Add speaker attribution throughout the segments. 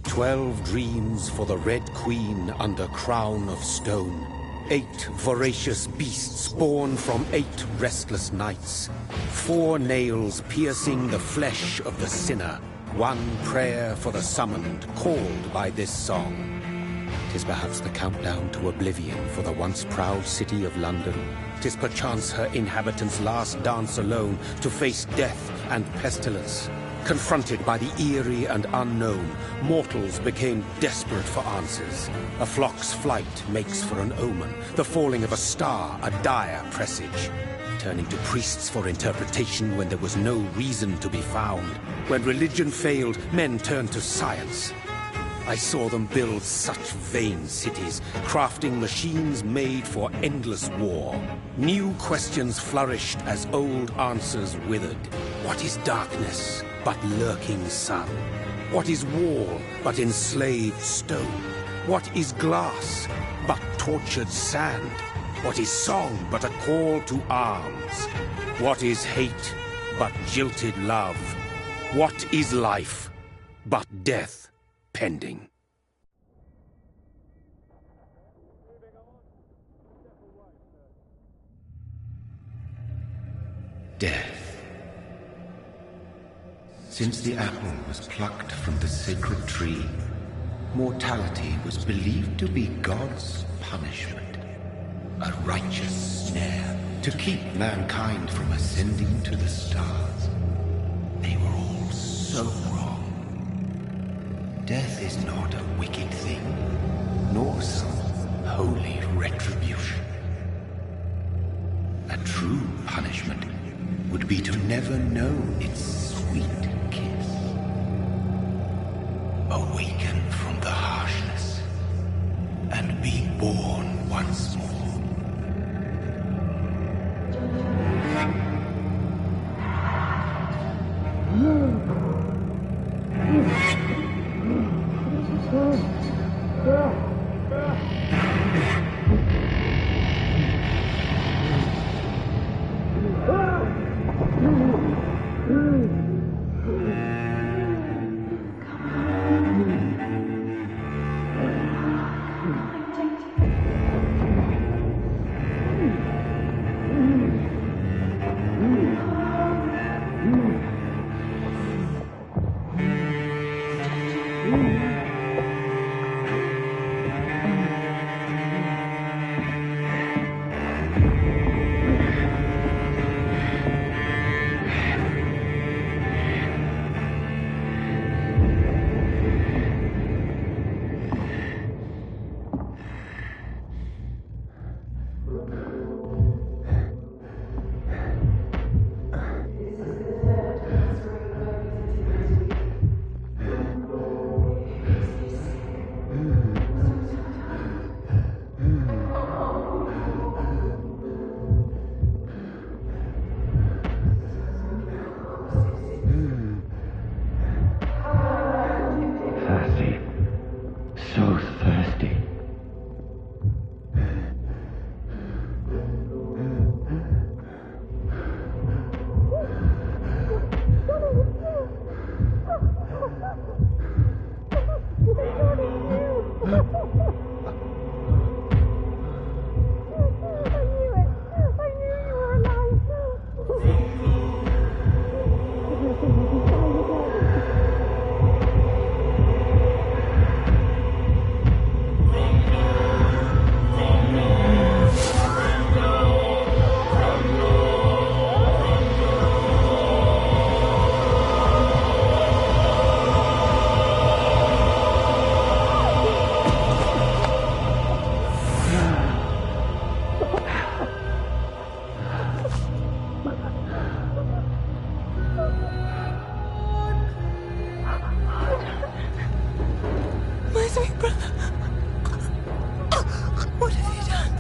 Speaker 1: 12 dreams for the Red Queen under crown of stone. 8 voracious beasts born from 8 restless nights. 4 nails piercing the flesh of the sinner. 1 prayer for the summoned, called by this song. 'Tis perhaps the countdown to oblivion for the once proud city of London. 'Tis perchance her inhabitants' last dance alone to face death and pestilence. Confronted by the eerie and unknown, mortals became desperate for answers. A flock's flight makes for an omen, the falling of a star a dire presage. Turning to priests for interpretation when there was no reason to be found. When religion failed, men turned to science. I saw them build such vain cities, crafting machines made for endless war. New questions flourished as old answers withered. What is darkness but lurking sun? What is wall but enslaved stone? What is glass but tortured sand? What is song but a call to arms? What is hate but jilted love? What is life but death pending?
Speaker 2: Death. Since the apple was plucked from the sacred tree, mortality was believed to be God's punishment. A righteous snare to keep mankind from ascending to the stars. They were all so wrong. Death is not a wicked thing, nor some holy retribution. A true punishment would be to never know its sweet kiss. Awaken from the harshness and be born once more.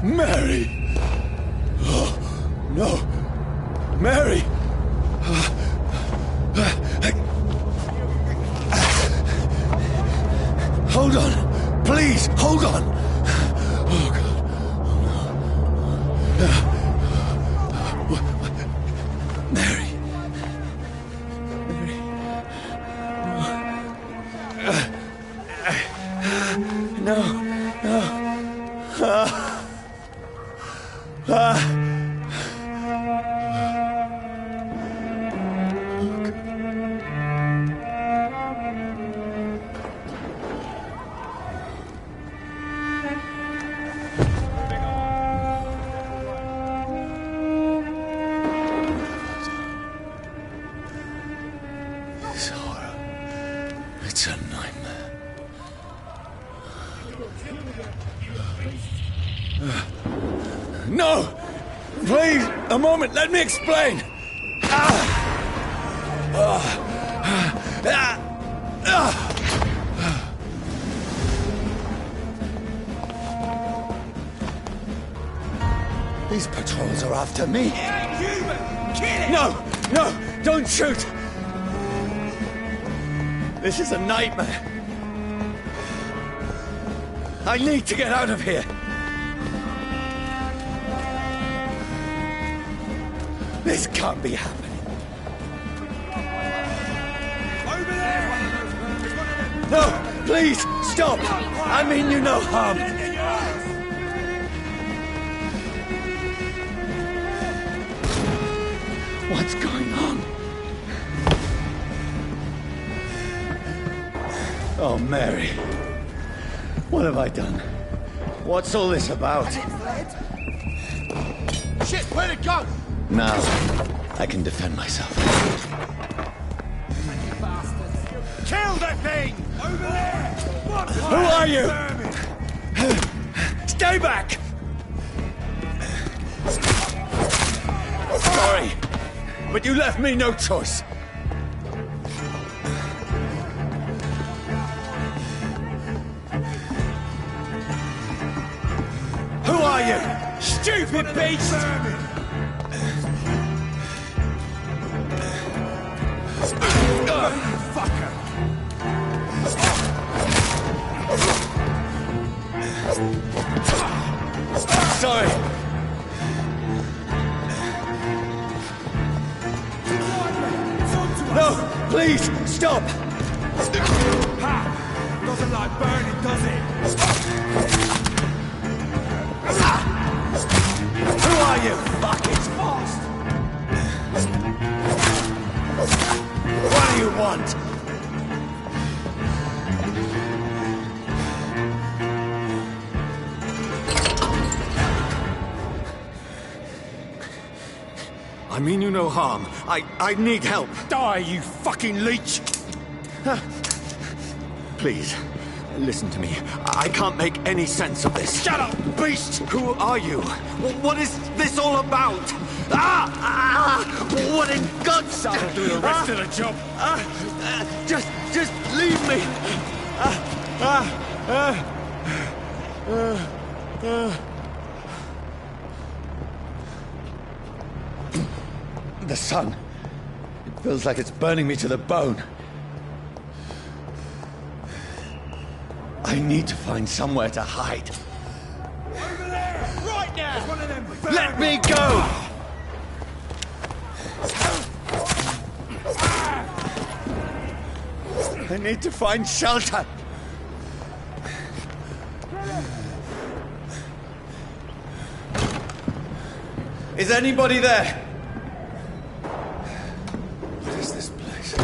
Speaker 3: Mary! Oh, no! Mary! Hold on! Please, hold on! Oh, God. Mary. Mary. This horror. It's a nightmare. No! Please, a moment, let me explain! These patrols are after me.
Speaker 4: It ain't human! Kill it!
Speaker 3: No! No! Don't shoot! This is a nightmare. I need to get out of here. This can't be happening.
Speaker 4: Over there!
Speaker 3: No! Please! Stop! I mean you no harm. What's going on? Oh, Mary. What have I done? What's all this about?
Speaker 4: Shit, where'd it go?
Speaker 3: Now, I can defend myself.
Speaker 4: Kill that thing! Over there! What?
Speaker 3: Who are you? Stay back! Sorry, but you left me no choice. Who are you? Stupid beast!
Speaker 4: Fucker!
Speaker 3: Sorry. No, please, stop!
Speaker 4: Ha! Doesn't like burning, does it?
Speaker 3: Who are you?
Speaker 4: Fuck, it's fast!
Speaker 3: What do you want? I mean you no harm. I need help.
Speaker 4: Die, you fucking leech!
Speaker 3: Please, listen to me. I can't make any sense of this.
Speaker 4: Shut up, beast!
Speaker 3: Who are you? What is this all about? What in God's name?
Speaker 4: I'll do the rest of the job.
Speaker 3: Just leave me. The sun. It feels like it's burning me to the bone. I need to find somewhere to hide.
Speaker 4: Over there! Right now! It's one of them.
Speaker 3: Let me go! I need to find shelter. Is anybody there? What is this place?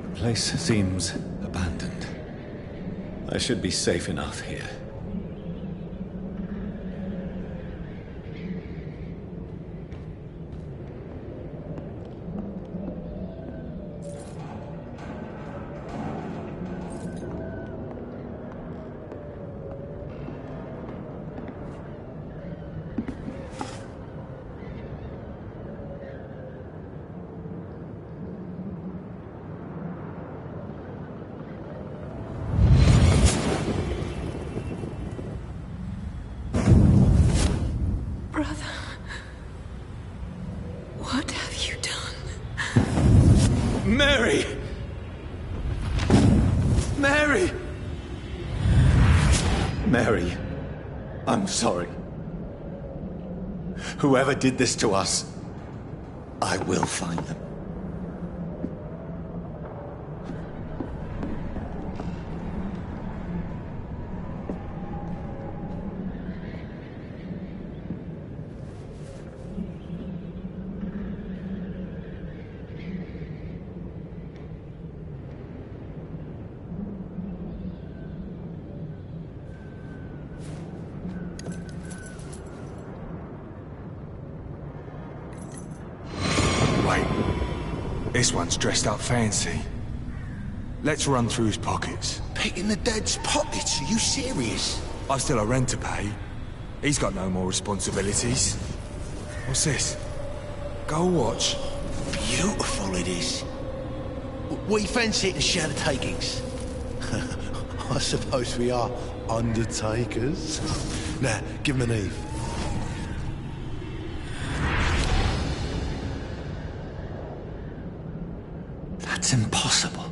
Speaker 3: The place seems abandoned. I should be safe enough here.
Speaker 5: Brother, what have you done?
Speaker 3: Mary! Mary! Mary, I'm sorry. Whoever did this to us, I will find them.
Speaker 6: This one's dressed up fancy. Let's run through his pockets.
Speaker 4: Picking the dead's pockets? Are you serious?
Speaker 6: I've still a rent to pay. He's got no more responsibilities. What's this? Gold watch.
Speaker 4: Beautiful it is. We fancy it and share the takings. I suppose we are undertakers. Now, give him an Eve.
Speaker 3: That's impossible.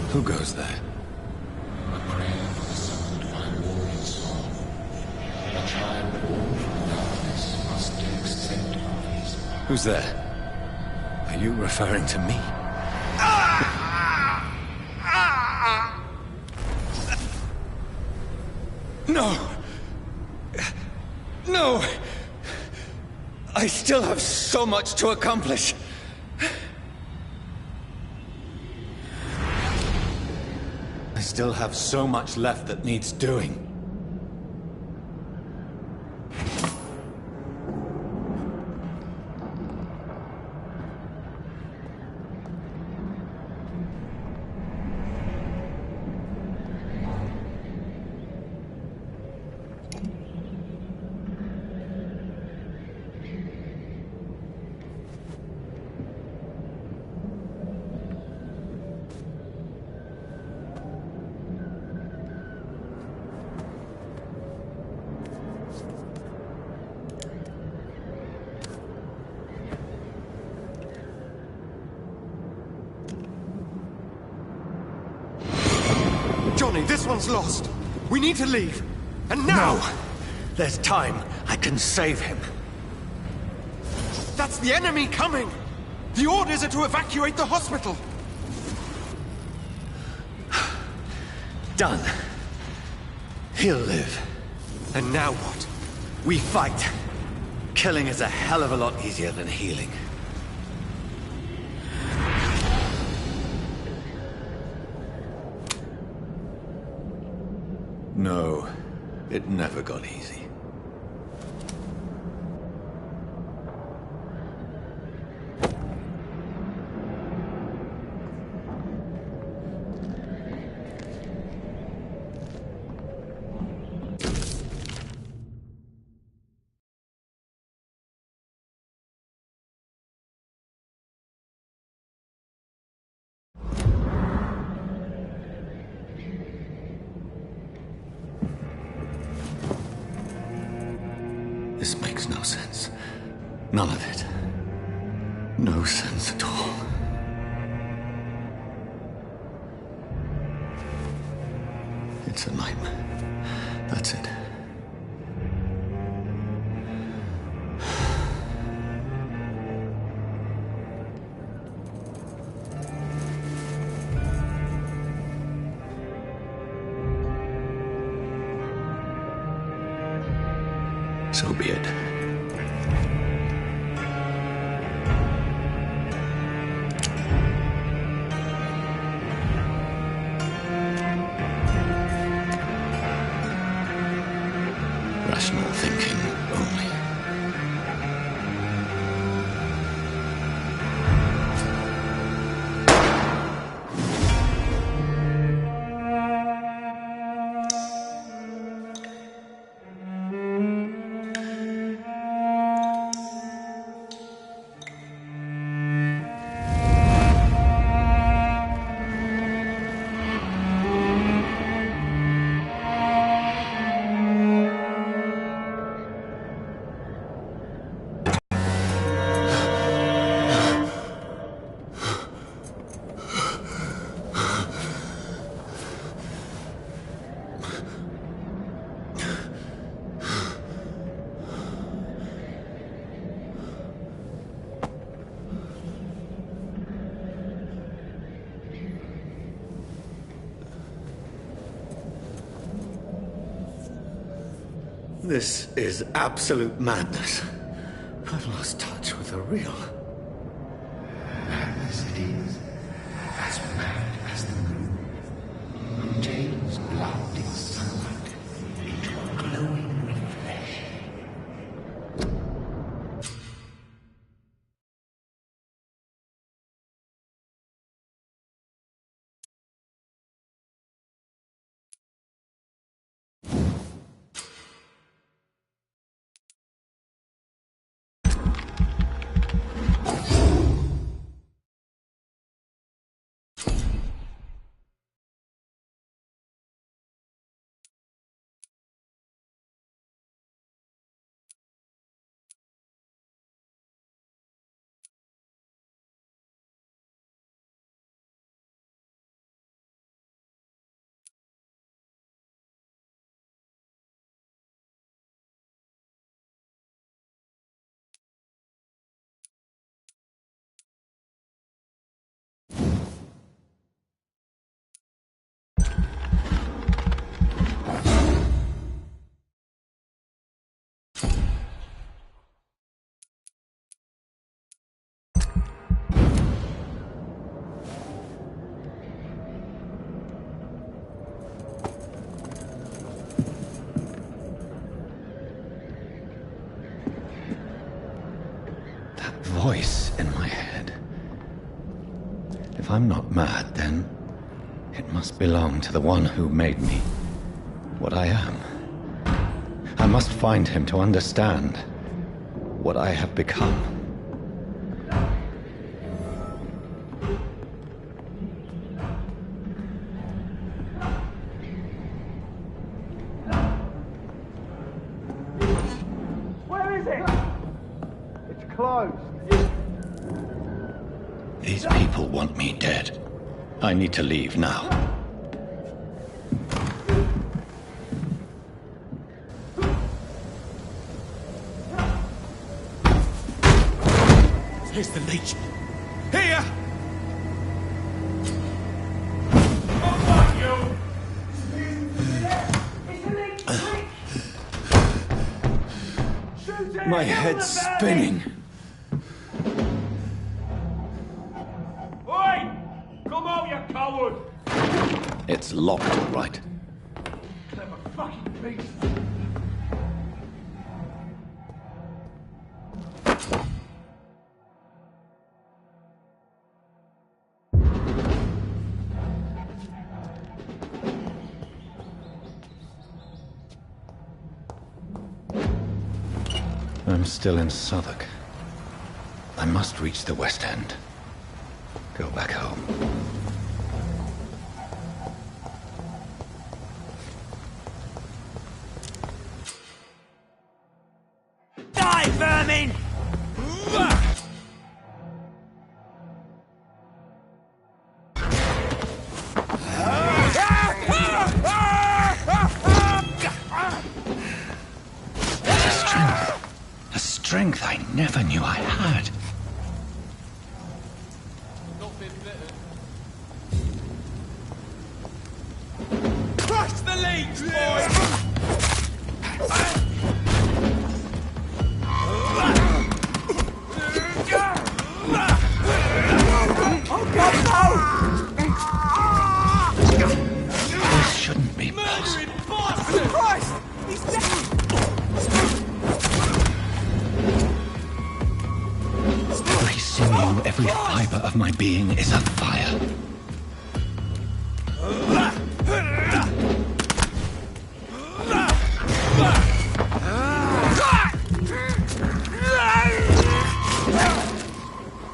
Speaker 3: Who goes there?
Speaker 2: A prayer for the summoned by warrior soul. A child born from darkness must accept of his power.
Speaker 3: Who's there? Are you referring to me? No! No! I still have so much to accomplish! I still have so much left that needs doing.
Speaker 7: Johnny, this one's lost. We need to leave. And now!
Speaker 3: No! There's time. I can save him.
Speaker 7: That's the enemy coming! The orders are to evacuate the hospital!
Speaker 3: Done. He'll live.
Speaker 7: And now what?
Speaker 3: We fight. Killing is a hell of a lot easier than healing. No, it never got easy. This makes no sense. None of it. No sense at all. It's a nightmare. That's it. So be it. Rational thinking only. This is absolute madness. I've lost touch with the real.
Speaker 2: Madness it is, as mad as the moon. Changes blood in sunlight into a glowing reflection.
Speaker 3: Voice in my head. If I'm not mad, then it must belong to the one who made me what I am. I must find him to understand what I have become.
Speaker 8: Where is it? It's closed.
Speaker 3: These people want me dead. I need to leave now.
Speaker 6: Here's the leech. Here!
Speaker 3: My head's spinning.
Speaker 8: Oi! Come out, you coward!
Speaker 3: It's locked, all right.
Speaker 8: Clever fucking beast!
Speaker 3: I'm still in Southwark. I must reach the West End. Go back home.
Speaker 6: Die, vermin!
Speaker 3: A strength I never knew I had.
Speaker 6: Crush the leech, boy!
Speaker 3: This shouldn't be possible.
Speaker 6: Christ! He's dead!
Speaker 3: Every sinew, every fiber of my being is afire.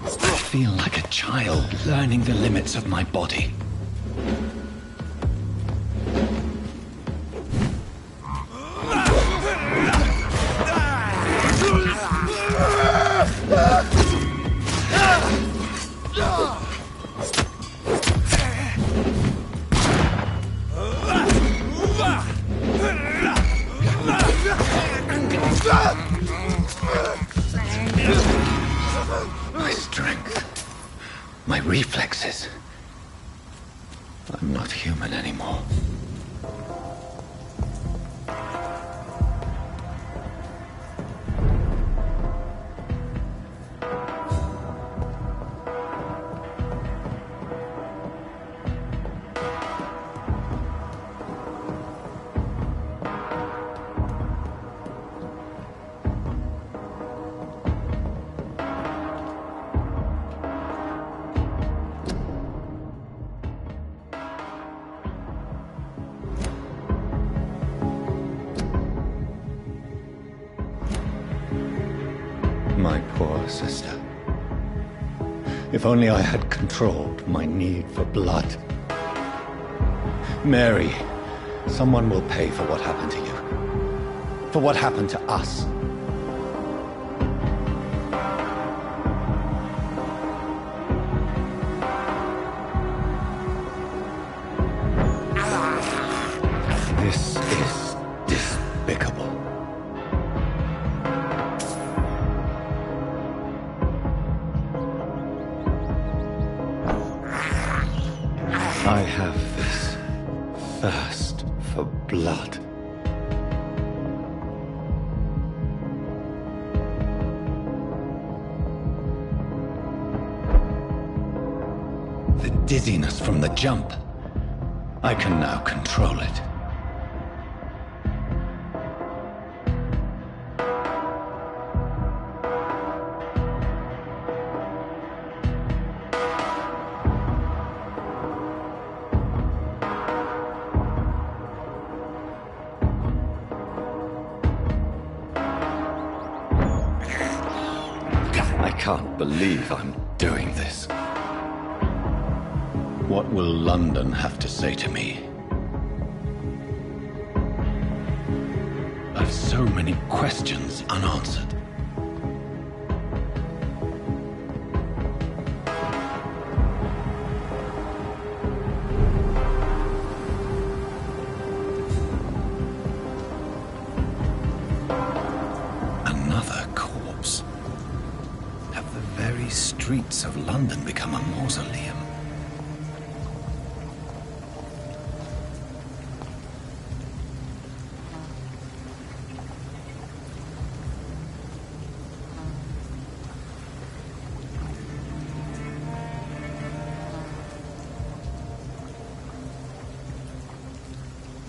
Speaker 3: I feel like a child learning the limits of my body. My strength, my reflexes. I'm not human anymore. my poor sister. If only I had controlled my need for blood. Mary, someone will pay for what happened to you. For what happened to us. This is despicable. I have this thirst for blood. The dizziness from the jump. I can now control it. I can't believe I'm doing this. What will London have to say to me? I've so many questions unanswered. Another corpse. Have the very streets of London become a mausoleum?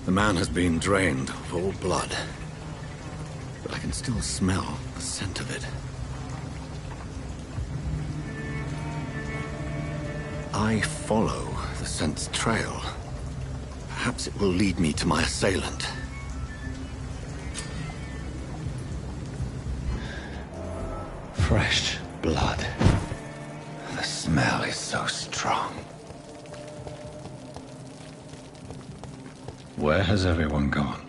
Speaker 3: The man has been drained of all blood, but I can still smell the scent of it. I follow the scent's trail. Perhaps it will lead me to my assailant. Fresh blood. The smell is so strong. Where has everyone gone?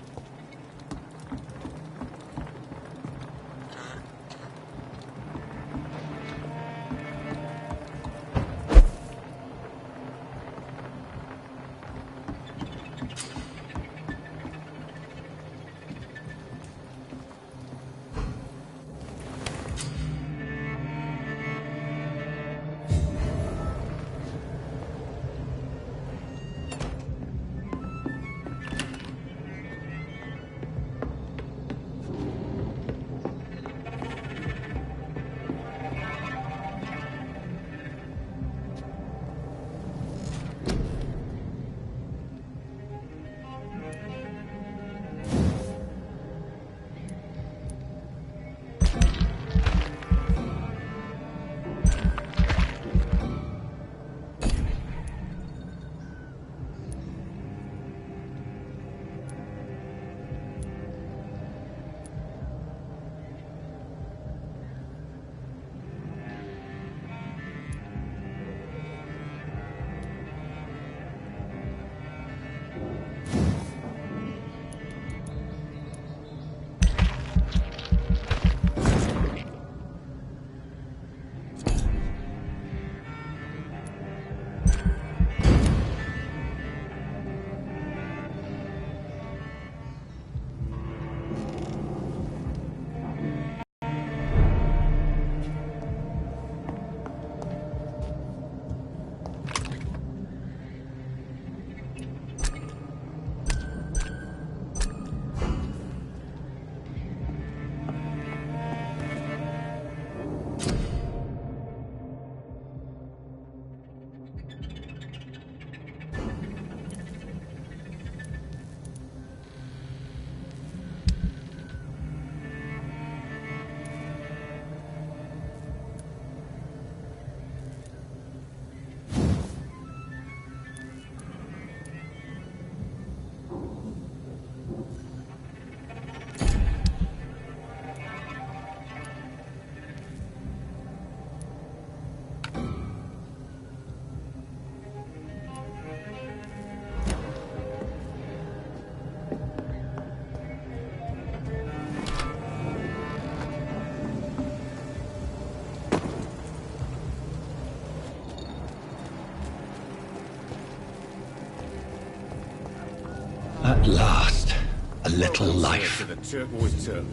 Speaker 3: a little life.
Speaker 1: To the turquoise turtle.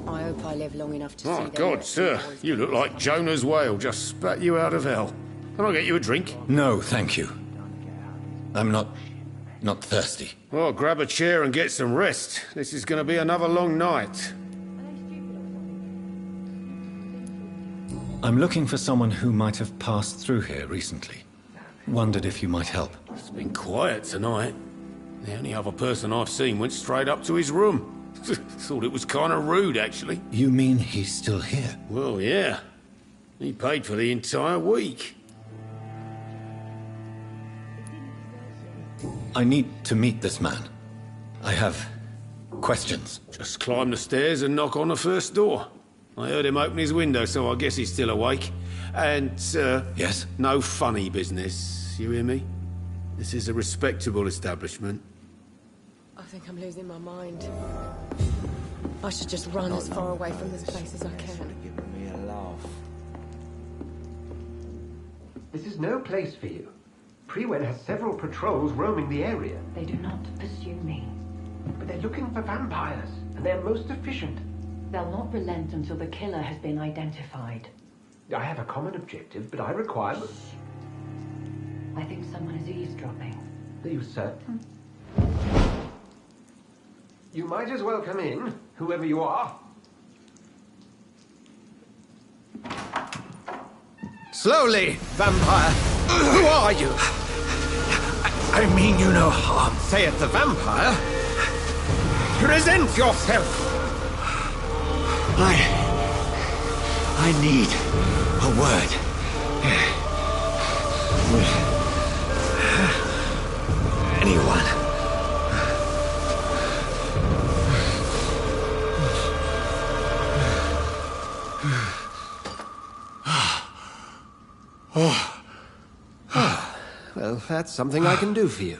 Speaker 9: I hope I live long enough to see
Speaker 1: Oh,
Speaker 9: them
Speaker 1: God,
Speaker 9: next
Speaker 1: sir.
Speaker 9: boys.
Speaker 1: You look like Jonah's whale just spat you out of hell. Can I get you a drink?
Speaker 3: No, thank you. I'm not thirsty.
Speaker 1: Well, grab a chair and get some rest. This is going to be another long night.
Speaker 3: I'm looking for someone who might have passed through here recently. Wondered if you might help.
Speaker 1: It's been quiet tonight. The only other person I've seen went straight up to his room. Thought it was kind of rude, actually.
Speaker 3: You mean he's still here?
Speaker 1: Well, yeah. He paid for the entire week.
Speaker 3: I need to meet this man. I have questions.
Speaker 1: Just climb the stairs and knock on the first door. I heard him open his window, so I guess he's still awake. And,
Speaker 3: Yes?
Speaker 1: no funny business. You hear me? This is a respectable establishment.
Speaker 9: I think I'm losing my mind. I should just run as far away from this place as I can.
Speaker 10: This is no place for you. Prewen has several patrols roaming the area.
Speaker 11: They do not pursue me.
Speaker 10: But they're looking for vampires, and they're most efficient.
Speaker 11: They'll not relent until the killer has been identified.
Speaker 10: I have a common objective, but I require...
Speaker 11: I think someone is eavesdropping.
Speaker 10: Are you certain? You might as well come in, whoever you are.
Speaker 7: Slowly, vampire. Who are you?
Speaker 8: I mean you no harm.
Speaker 7: Saith the vampire. Present yourself.
Speaker 8: I need a word. Anyone.
Speaker 7: Well, that's something I can do for you.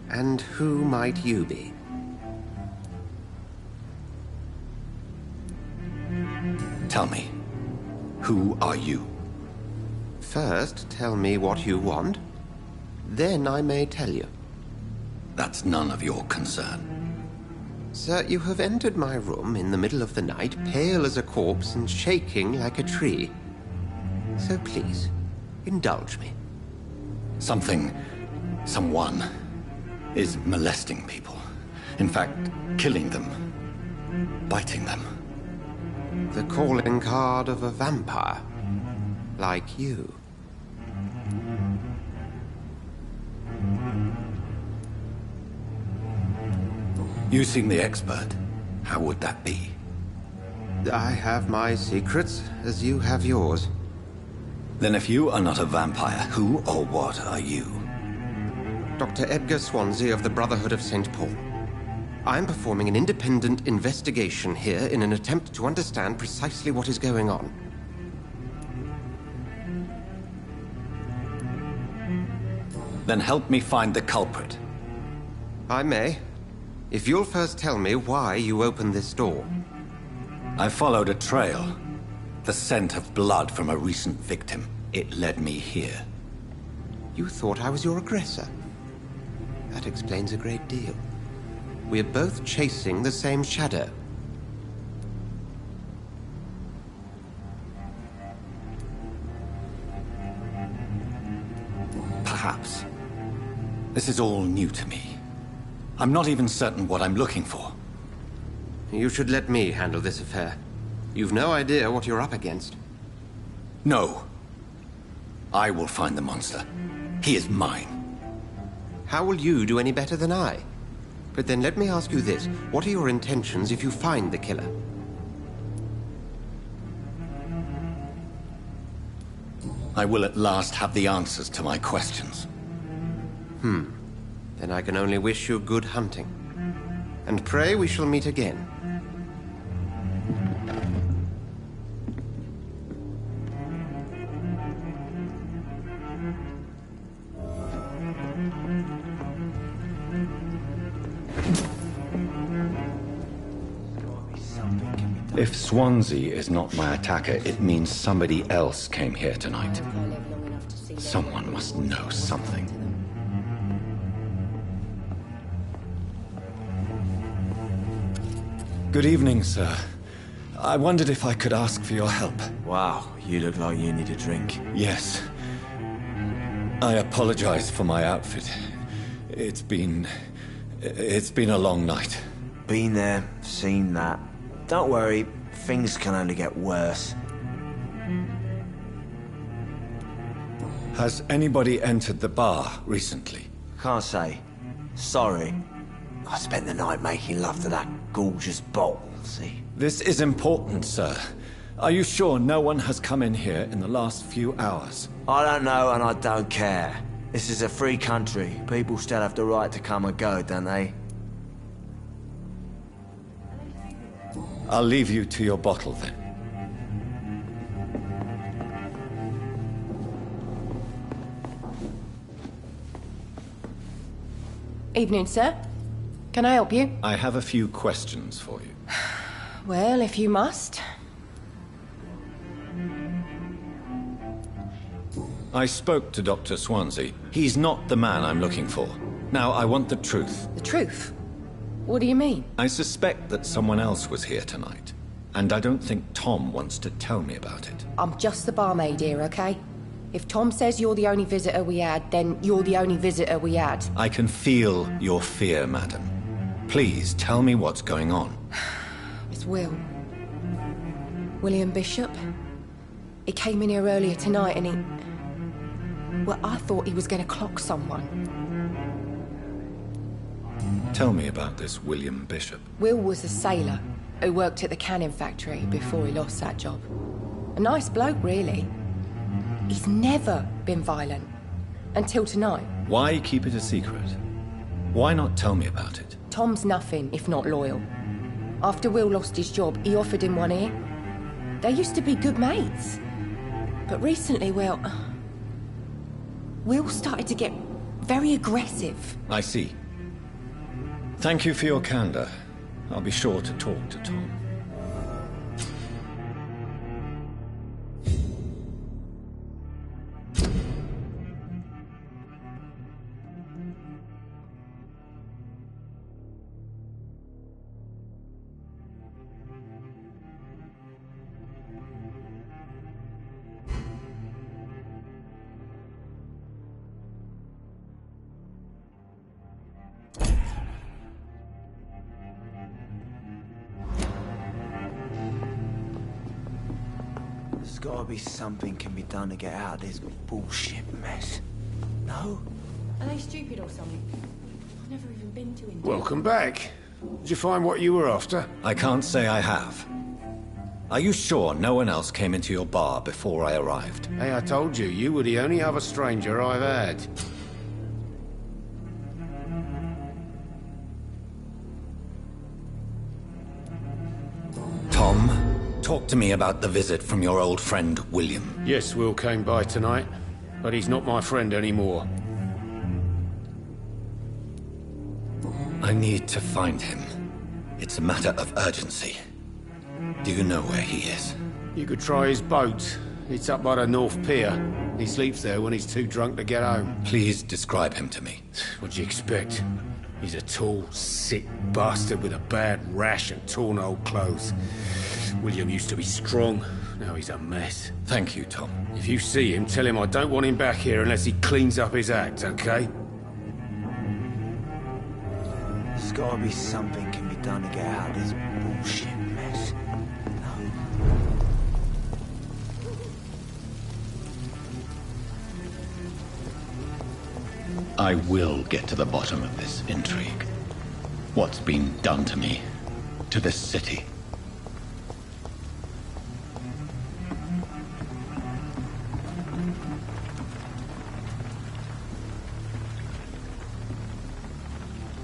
Speaker 7: And who might you be?
Speaker 3: Tell me, who are you?
Speaker 7: First, tell me what you want. Then I may tell you.
Speaker 3: That's none of your concern.
Speaker 7: Sir, you have entered my room in the middle of the night, pale as a corpse and shaking like a tree. So please, indulge me.
Speaker 3: Someone is molesting people. In fact, killing them. Biting them.
Speaker 7: The calling card of a vampire. Like you.
Speaker 3: You seem the expert. How would that be?
Speaker 7: I have my secrets, as you have yours.
Speaker 3: Then if you are not a vampire, who or what are you?
Speaker 7: Dr. Edgar Swansea of the Brotherhood of St. Paul. I'm performing an independent investigation here in an attempt to understand precisely what is going on.
Speaker 3: Then help me find the culprit.
Speaker 7: I may. If you'll first tell me why you opened this door.
Speaker 3: I followed a trail. The scent of blood from a recent victim. It led me here.
Speaker 7: You thought I was your aggressor. That explains a great deal. We're both chasing the same shadow.
Speaker 3: Perhaps. This is all new to me. I'm not even certain what I'm looking for.
Speaker 7: You should let me handle this affair. You've no idea what you're up against.
Speaker 3: No. I will find the monster. He is mine.
Speaker 7: How will you do any better than I? But then let me ask you this. What are your intentions if you find the killer?
Speaker 3: I will at last have the answers to my questions.
Speaker 7: Then I can only wish you good hunting. And pray we shall meet again.
Speaker 3: If Swansea is not my attacker, it means somebody else came here tonight. Someone must know something. Good evening, sir. I wondered if I could ask for your help.
Speaker 6: Wow, you look like you need a drink.
Speaker 3: Yes. I apologize for my outfit. It's been a long night.
Speaker 6: Been there, seen that. Don't worry, things can only get worse.
Speaker 3: Has anybody entered the bar recently?
Speaker 6: Can't say. Sorry. I spent the night making love to that gorgeous bottle, see?
Speaker 3: This is important, sir. Are you sure no one has come in here in the last few hours?
Speaker 6: I don't know and I don't care. This is a free country. People still have the right to come and go, don't they?
Speaker 3: I'll leave you to your bottle then.
Speaker 9: Evening, sir. Can I help you?
Speaker 3: I have a few questions for you.
Speaker 9: Well, if you must.
Speaker 3: I spoke to Dr. Swansea. He's not the man I'm looking for. Now, I want the truth.
Speaker 9: The truth? What do you mean?
Speaker 3: I suspect that someone else was here tonight. And I don't think Tom wants to tell me about it.
Speaker 9: I'm just the barmaid here, okay? If Tom says you're the only visitor we had, then you're the only visitor we had.
Speaker 3: I can feel your fear, madam. Please, tell me what's going on.
Speaker 9: It's Will. William Bishop. He came in here earlier tonight and he... Well, I thought he was going to clock someone.
Speaker 3: Tell me about this William Bishop.
Speaker 9: Will was a sailor who worked at the cannon factory before he lost that job. A nice bloke, really. He's never been violent. Until tonight.
Speaker 3: Why keep it a secret? Why not tell me about it?
Speaker 9: Tom's nothing if not loyal. After Will lost his job, he offered him one ear. They used to be good mates. But recently, well... Will started to get very aggressive.
Speaker 3: I see. Thank you for your candor. I'll be sure to talk to Tom.
Speaker 6: There's gotta be something can be done to get out of this bullshit mess. No?
Speaker 9: Are they stupid or something? I've never even been to India.
Speaker 1: Welcome back. Did you find what you were after?
Speaker 3: I can't say I have. Are you sure no one else came into your bar before I arrived?
Speaker 1: Hey, I told you, you were the only other stranger I've had.
Speaker 3: Tom, talk to me about the visit from your old friend, William.
Speaker 1: Yes, Will came by tonight, but he's not my friend anymore.
Speaker 3: I need to find him. It's a matter of urgency. Do you know where he is?
Speaker 1: You could try his boat. It's up by the North Pier. He sleeps there when he's too drunk to get home.
Speaker 3: Please describe him to me.
Speaker 1: What'd you expect? He's a tall, sick bastard with a bad rash and torn old clothes. William used to be strong. Now he's a mess.
Speaker 3: Thank you, Tom.
Speaker 1: If you see him, tell him I don't want him back here unless he cleans up his act, okay?
Speaker 6: There's gotta be something can be done to get out of this bullshit mess. No?
Speaker 3: I will get to the bottom of this intrigue. What's been done to me, to this city.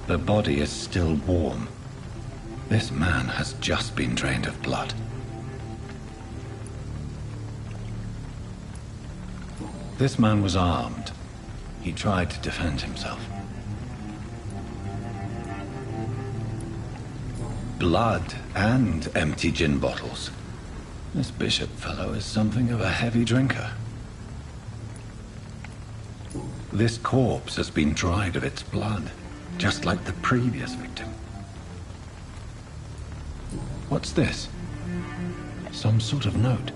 Speaker 3: The body is still warm. This man has just been drained of blood. This man was armed. He tried to defend himself. blood and empty gin bottles. This Bishop fellow is something of a heavy drinker. This corpse has been dried of its blood, just like the previous victim. What's this? Some sort of note.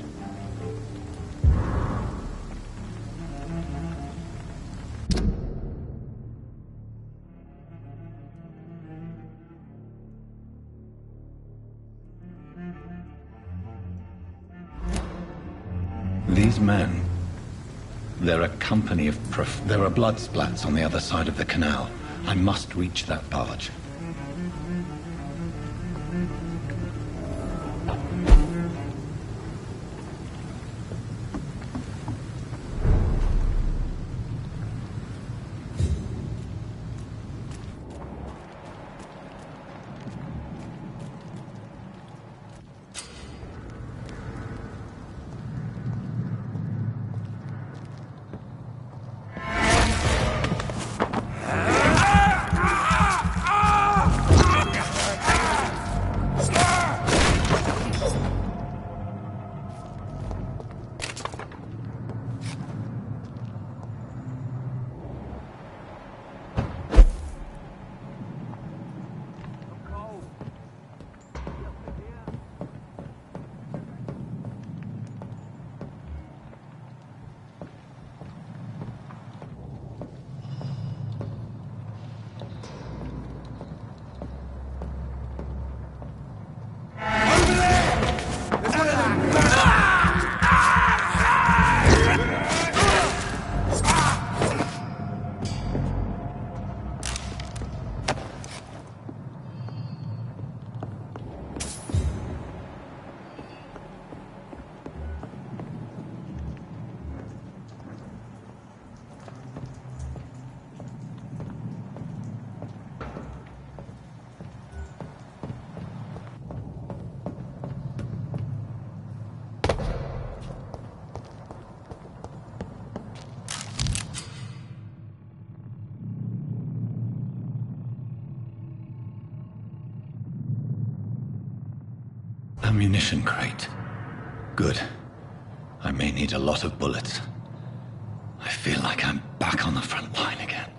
Speaker 3: These men, they're a company of there are blood splats on the other side of the canal. I must reach that barge. Ammunition crate. Good. I may need a lot of bullets. I feel like I'm back on the front line again.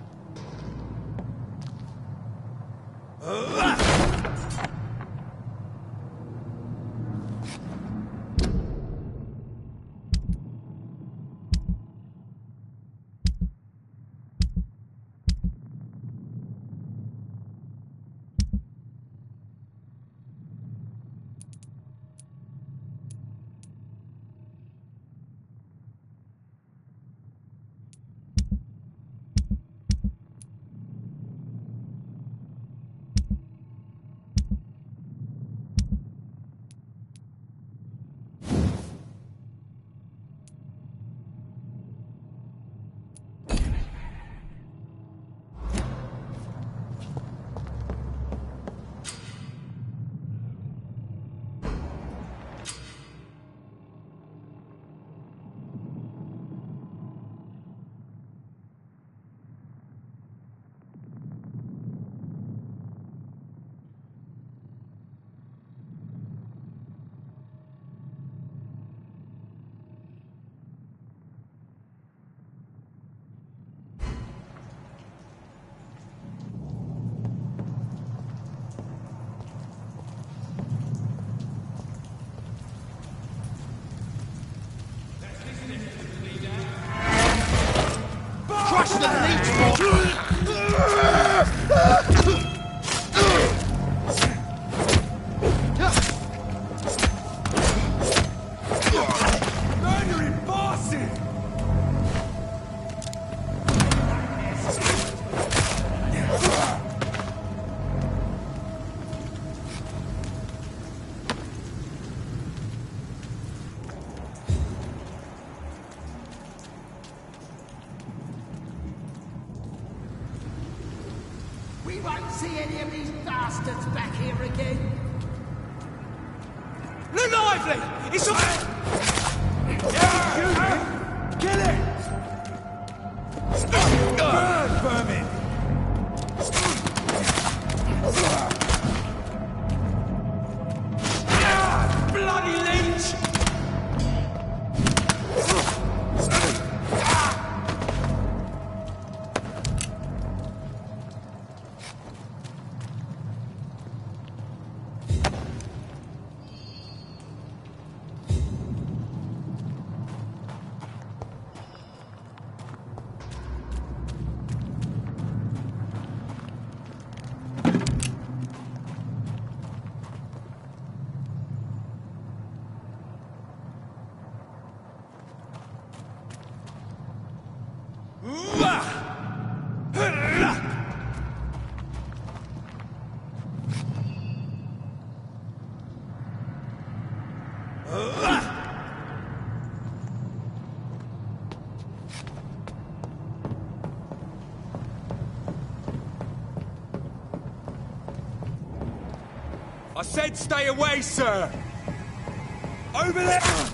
Speaker 12: We won't see any of these bastards back here again.
Speaker 6: Look lively! It's all... Kill it! Burn, vermin! I said stay away, sir! Over there!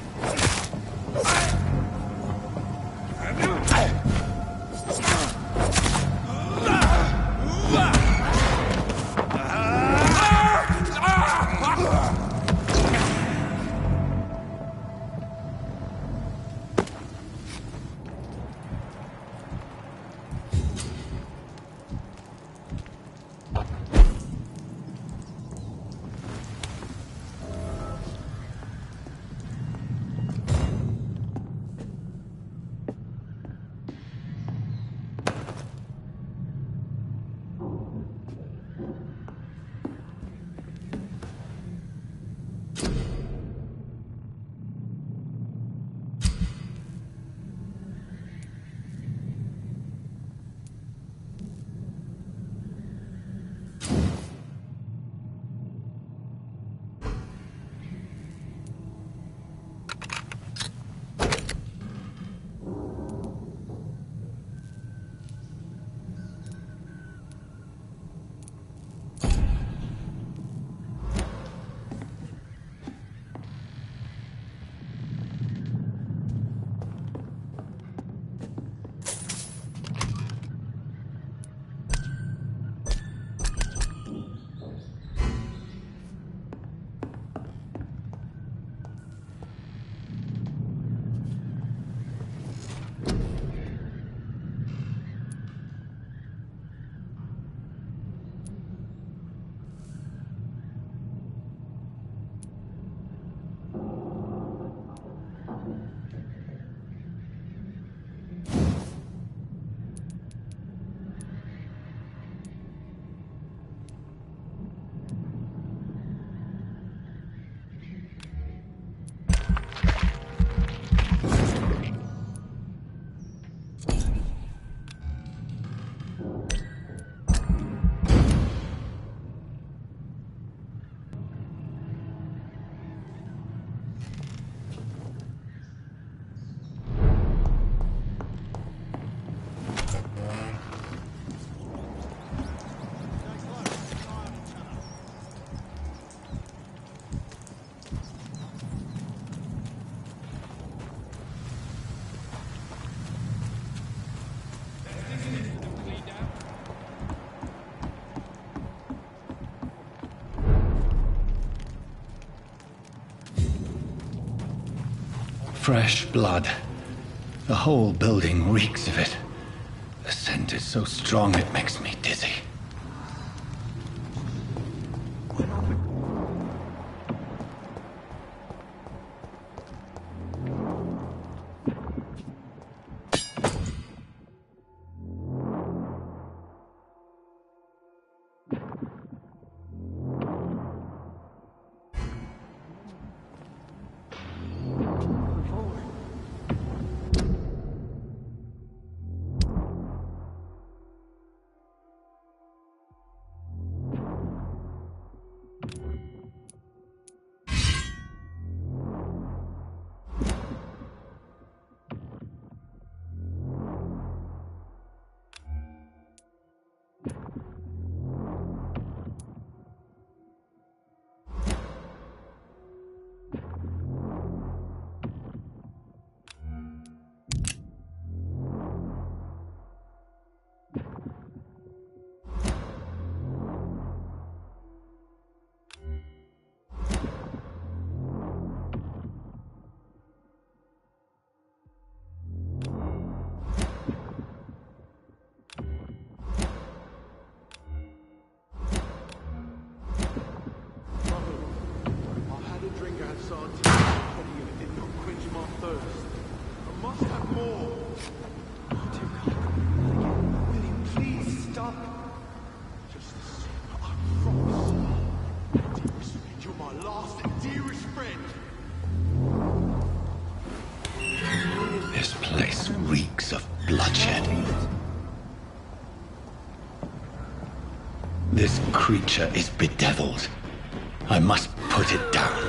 Speaker 3: Fresh blood. The whole building reeks of it. The scent is so strong it makes me dizzy. This place reeks of bloodshed. This creature is bedeviled. I must put it down.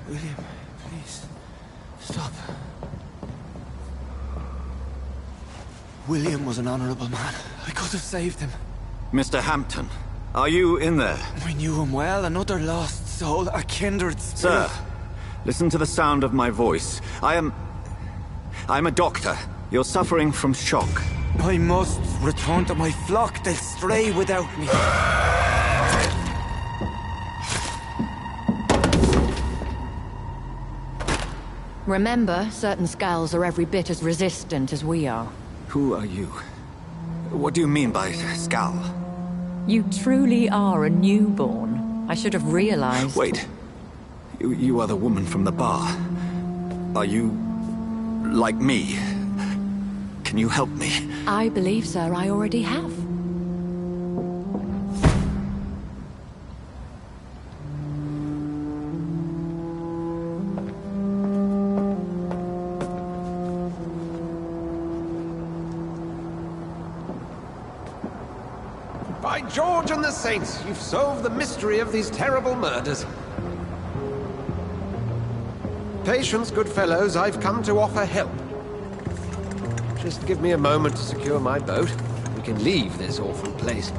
Speaker 6: William, please, stop. William was an honorable man. I could have saved him.
Speaker 8: Mr. Hampton, are you in there?
Speaker 6: We knew him well, another lost soul, a kindred spirit.
Speaker 8: Sir, listen to the sound of my voice. I'm a doctor. You're suffering from shock.
Speaker 6: I must return to my flock. They'll stray without me.
Speaker 11: Remember, certain skulls are every bit as resistant as we are.
Speaker 8: Who are you? What do you mean by skull?
Speaker 11: You truly are a newborn. I should have realized.
Speaker 8: Wait. You are the woman from the bar. Are you like me? Can you help me?
Speaker 11: I believe, sir, I already have.
Speaker 7: By George and the Saints, you've solved the mystery of these terrible murders. Patience, good fellows, I've come to offer help. Just give me a moment to secure my boat. We can leave this awful place.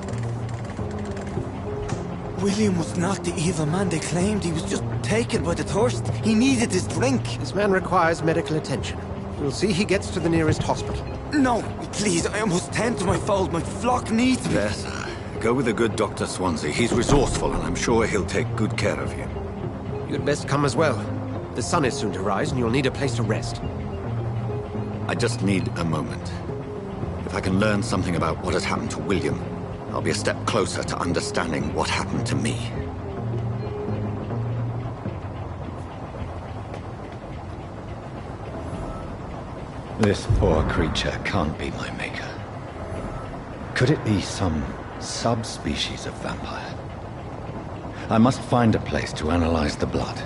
Speaker 6: William was not the evil man they claimed. He was just taken by the thirst. He needed his drink.
Speaker 7: This man requires medical attention. We'll see he gets to the nearest hospital.
Speaker 6: No, please, I must tend to my fold. My flock needs me.
Speaker 8: Yes, go with the good Dr. Swansea. He's resourceful, and I'm sure he'll take good care of you.
Speaker 7: You'd best come as well. The sun is soon to rise, and you'll need a place to rest.
Speaker 8: I just need a moment. If I can learn something about what has happened to William, I'll be a step closer to understanding what happened to me.
Speaker 3: This poor creature can't be my maker. Could it be some subspecies of vampire? I must find a place to analyze the blood.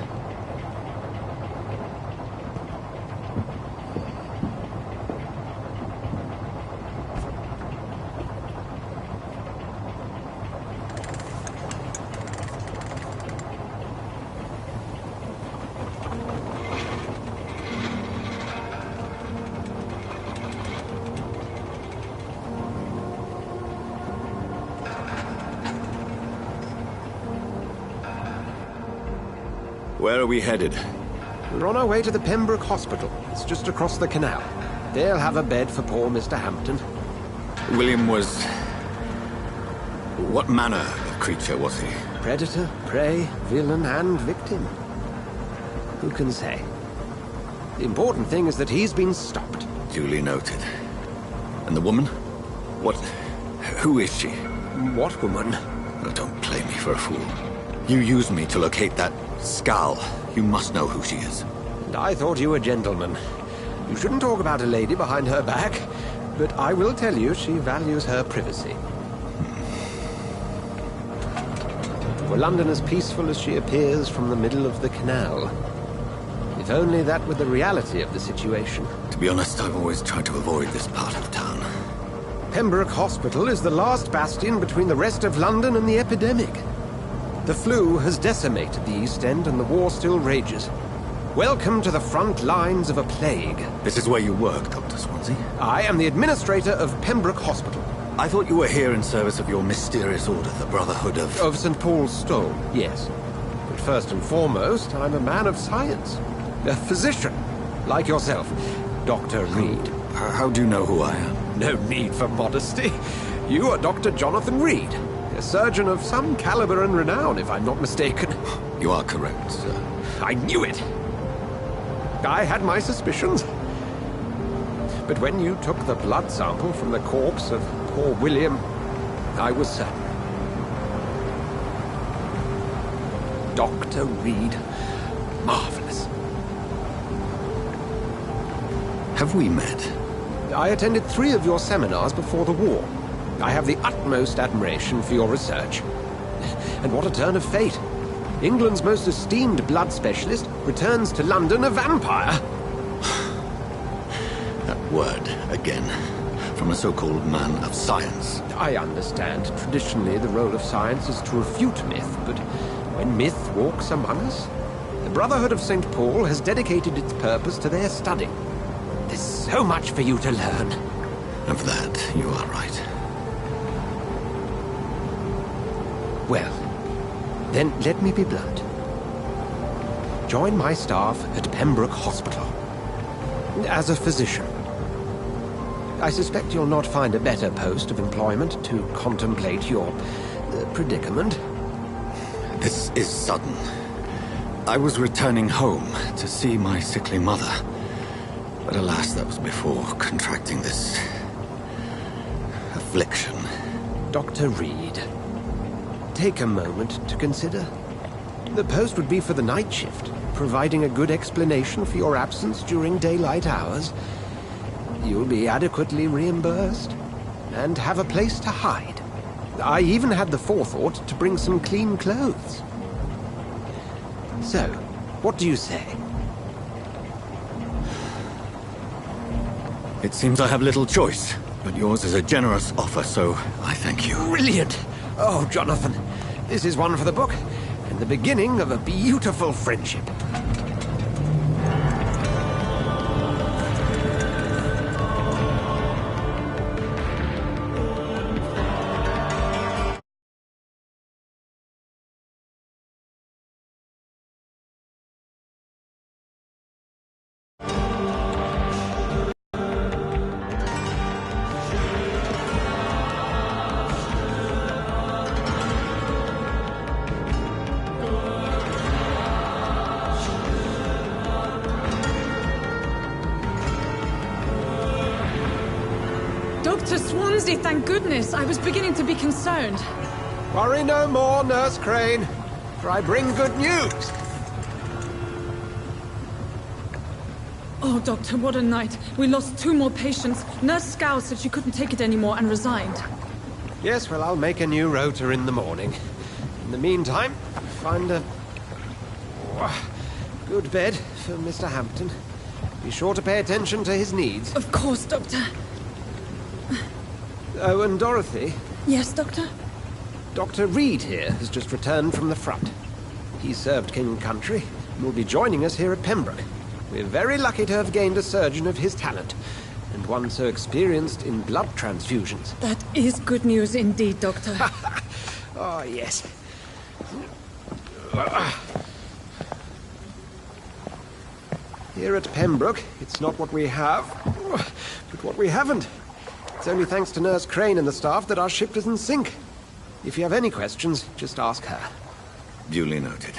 Speaker 8: Where are we headed?
Speaker 7: We're on our way to the Pembroke Hospital. It's just across the canal. They'll have a bed for poor Mr. Hampton.
Speaker 8: William was... what manner of creature was he?
Speaker 7: Predator, prey, villain, and victim. Who can say? The important thing is that he's been stopped.
Speaker 8: Duly noted. And the woman? What... who is she?
Speaker 7: What woman?
Speaker 8: Oh, don't play me for a fool. You used me to locate that skull. You must know who she is.
Speaker 7: I thought you a gentleman. You shouldn't talk about a lady behind her back, but I will tell you she values her privacy. Were London as peaceful as she appears from the middle of the canal? If only that were the reality of the situation.
Speaker 8: To be honest, I've always tried to avoid this part of town.
Speaker 7: Pembroke Hospital is the last bastion between the rest of London and the epidemic. The flu has decimated the East End and the war still rages. Welcome to the front lines of a plague.
Speaker 8: This is where you work, Dr. Swansea?
Speaker 7: I am the administrator of Pembroke Hospital.
Speaker 8: I thought you were here in service of your mysterious order, the Brotherhood of...
Speaker 7: Of St. Paul's Stole, yes. But first and foremost, I'm a man of science. A physician, like yourself, Dr. Reed.
Speaker 8: How do you know who I am?
Speaker 7: No need for modesty. You are Dr. Jonathan Reed, a surgeon of some caliber and renown, if I'm not mistaken.
Speaker 8: You are correct, sir.
Speaker 7: I knew it! I had my suspicions. But when you took the blood sample from the corpse of poor William, I was certain. Dr. Reed. Marvelous.
Speaker 8: Have we met?
Speaker 7: I attended 3 of your seminars before the war. I have the utmost admiration for your research. And what a turn of fate. England's most esteemed blood specialist returns to London a vampire.
Speaker 8: That word, again. From a so-called man of science.
Speaker 7: I understand. Traditionally, the role of science is to refute myth, but when myth walks among us, the Brotherhood of St. Paul has dedicated its purpose to their study. There's so much for you to learn.
Speaker 8: Of that, you are right.
Speaker 7: Well, then let me be blunt. Join my staff at Pembroke Hospital. As a physician. I suspect you'll not find a better post of employment to contemplate your predicament.
Speaker 8: This is sudden. I was returning home to see my sickly mother. But alas, that was before contracting this... affliction.
Speaker 7: Dr. Reed, take a moment to consider. The post would be for the night shift, providing a good explanation for your absence during daylight hours. You'll be adequately reimbursed, and have a place to hide. I even had the forethought to bring some clean clothes. So, what do you say?
Speaker 8: It seems I have little choice, but yours is a generous offer, so I thank you.
Speaker 7: Brilliant! Oh, Jonathan, this is one for the book, and the beginning of a beautiful friendship.
Speaker 13: Dr. Swansea, thank goodness. I was beginning to be concerned.
Speaker 7: Worry no more, Nurse Crane, for I bring good news.
Speaker 13: Oh, Doctor, what a night. We lost 2 more patients. Nurse Scow said she couldn't take it anymore and resigned.
Speaker 7: Yes, well, I'll make a new rota in the morning. In the meantime, find a good bed for Mr. Hampton. Be sure to pay attention to his needs.
Speaker 13: Of course, Doctor.
Speaker 7: Oh, and Dorothy?
Speaker 13: Yes, Doctor?
Speaker 7: Dr. Reed here has just returned from the front. He served King and Country and will be joining us here at Pembroke. We're very lucky to have gained a surgeon of his talent, and one so experienced in blood transfusions.
Speaker 13: That is good news indeed, Doctor.
Speaker 7: Oh, yes. Here at Pembroke, it's not what we have, but what we haven't. It's only thanks to Nurse Crane and the staff that our ship doesn't sink. If you have any questions, just ask her.
Speaker 8: Duly noted.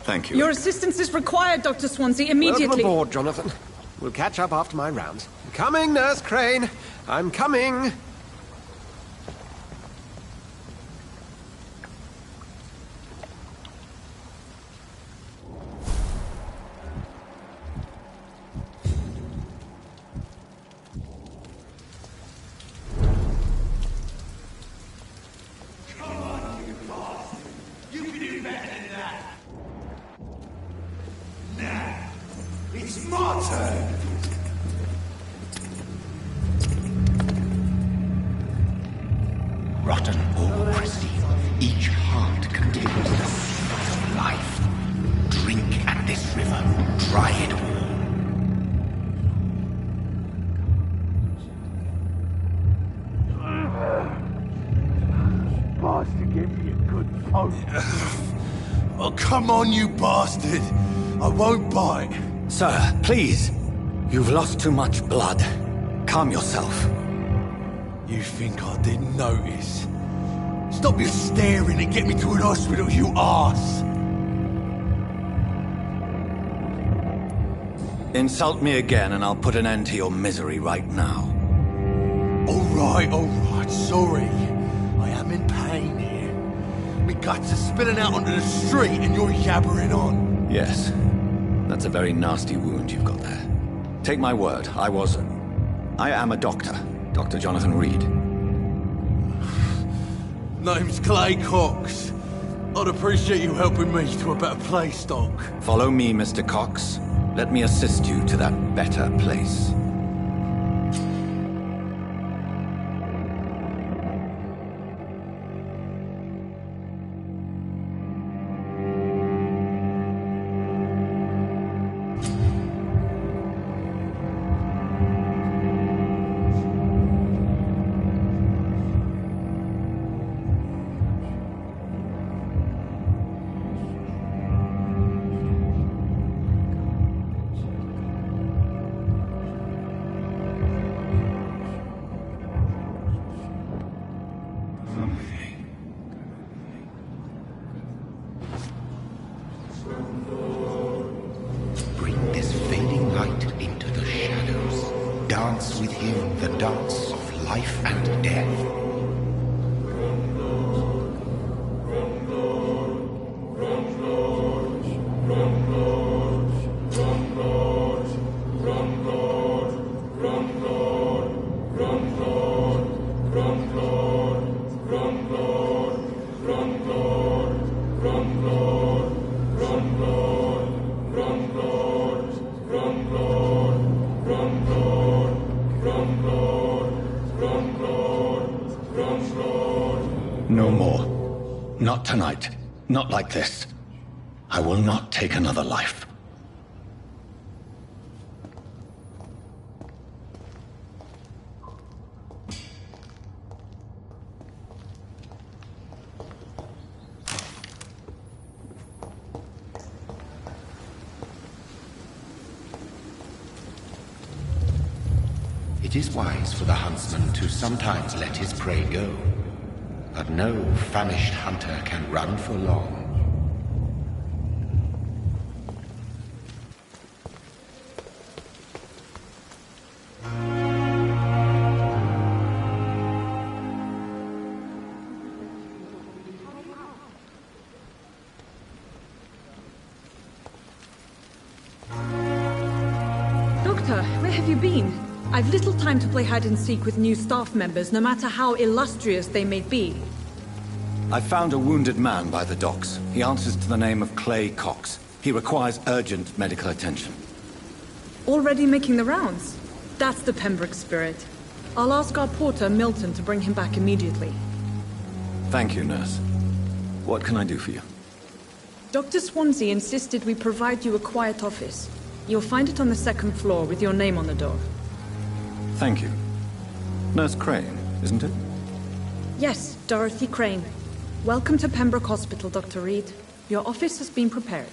Speaker 8: Thank you.
Speaker 13: Your assistance is required, Dr. Swansea, immediately.
Speaker 7: Welcome aboard, Jonathan. We'll catch up after my rounds. Coming, Nurse Crane. I'm coming.
Speaker 4: It's my turn!
Speaker 2: Rotten or pristine, each heart contains the secret of life. Drink at this river, try it all.
Speaker 4: Bastard gave me a good poke. Oh, come on, you bastard! I won't bite.
Speaker 3: Sir, please. You've lost too much blood. Calm yourself.
Speaker 4: You think I didn't notice? Stop your staring and get me to an hospital, you arse!
Speaker 3: Insult me again and I'll put an end to your misery right now.
Speaker 4: Alright, sorry. I am in pain here. Me guts are spilling out onto the street and you're yabbering on.
Speaker 3: Yes. That's a very nasty wound you've got there. Take my word, I am a doctor. Dr. Jonathan Reed.
Speaker 4: Name's Clay Cox. I'd appreciate you helping me to a better place, Doc.
Speaker 3: Follow me, Mr. Cox. Let me assist you to that better place.
Speaker 2: Bring this fading light into the shadows. Dance with him the dance of life and death.
Speaker 3: No more. Not tonight. Not like this. I will not take another life.
Speaker 2: It is wise for the huntsman to sometimes let his prey go. But no famished hunter can run for long.
Speaker 13: Doctor, where have you been? I've little time to play hide-and-seek with new staff members, no matter how illustrious they may be.
Speaker 3: I found a wounded man by the docks. He answers to the name of Clay Cox. He requires urgent medical attention.
Speaker 13: Already making the rounds? That's the Pembroke spirit. I'll ask our porter, Milton, to bring him back immediately.
Speaker 3: Thank you, nurse. What can I do for you?
Speaker 13: Dr. Swansea insisted we provide you a quiet office. You'll find it on the second floor with your name on the door.
Speaker 3: Thank you. Nurse Crane, isn't it?
Speaker 13: Yes, Dorothy Crane. Welcome to Pembroke Hospital, Dr. Reed. Your office has been prepared.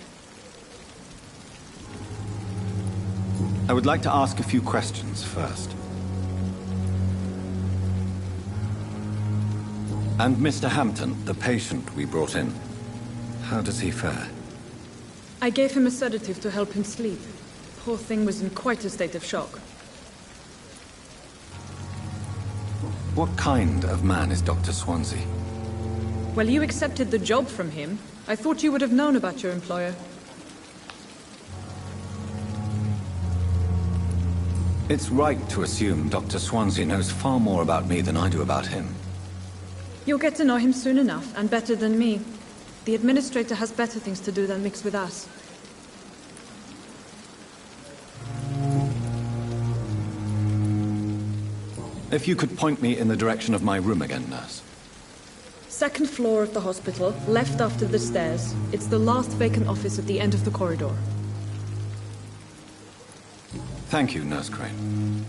Speaker 3: I would like to ask a few questions first. And Mr. Hampton, the patient we brought in, how does he fare?
Speaker 13: I gave him a sedative to help him sleep. Poor thing was in quite a state of shock.
Speaker 3: What kind of man is Dr. Swansea?
Speaker 13: Well, you accepted the job from him. I thought you would have known about your employer.
Speaker 3: It's right to assume Dr. Swansea knows far more about me than I do about him.
Speaker 13: You'll get to know him soon enough, and better than me. The administrator has better things to do than mix with us.
Speaker 3: If you could point me in the direction of my room again, nurse.
Speaker 13: Second floor of the hospital, left after the stairs. It's the last vacant office at the end of the corridor.
Speaker 3: Thank you, Nurse Crane.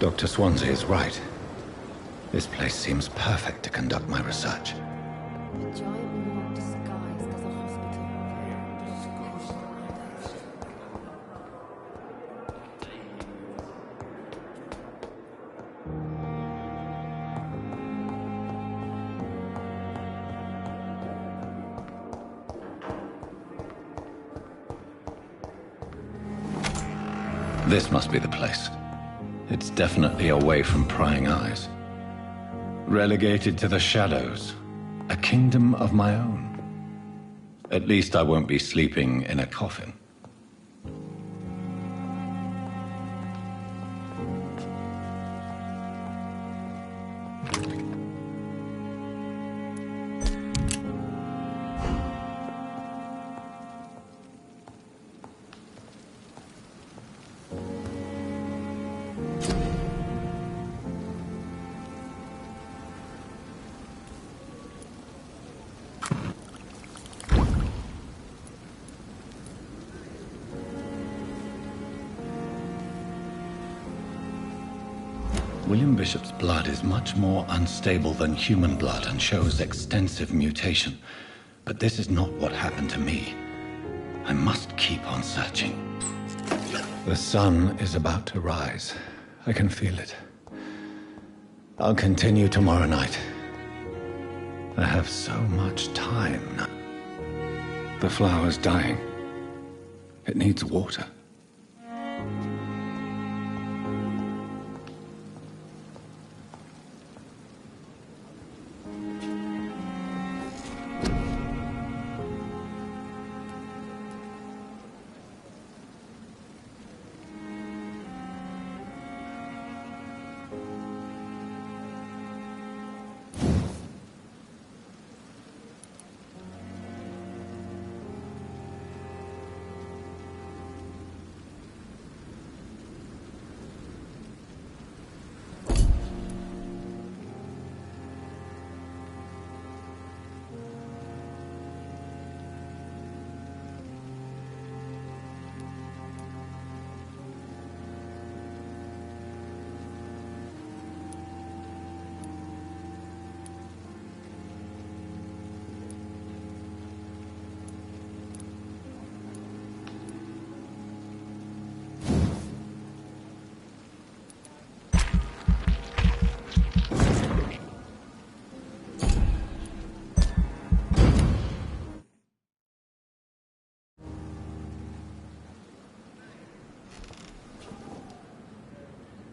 Speaker 3: Dr. Swansea is right. This place seems perfect to conduct my research.
Speaker 11: The giant wall disguised as a hospital.
Speaker 3: This must be the place. It's definitely away from prying eyes. Relegated to the shadows. A kingdom of my own. At least I won't be sleeping in a coffin. William Bishop's blood is much more unstable than human blood and shows extensive mutation. But this is not what happened to me. I must keep on searching. The sun is about to rise. I can feel it. I'll continue tomorrow night. I have so much time now. The flower's dying. It needs water.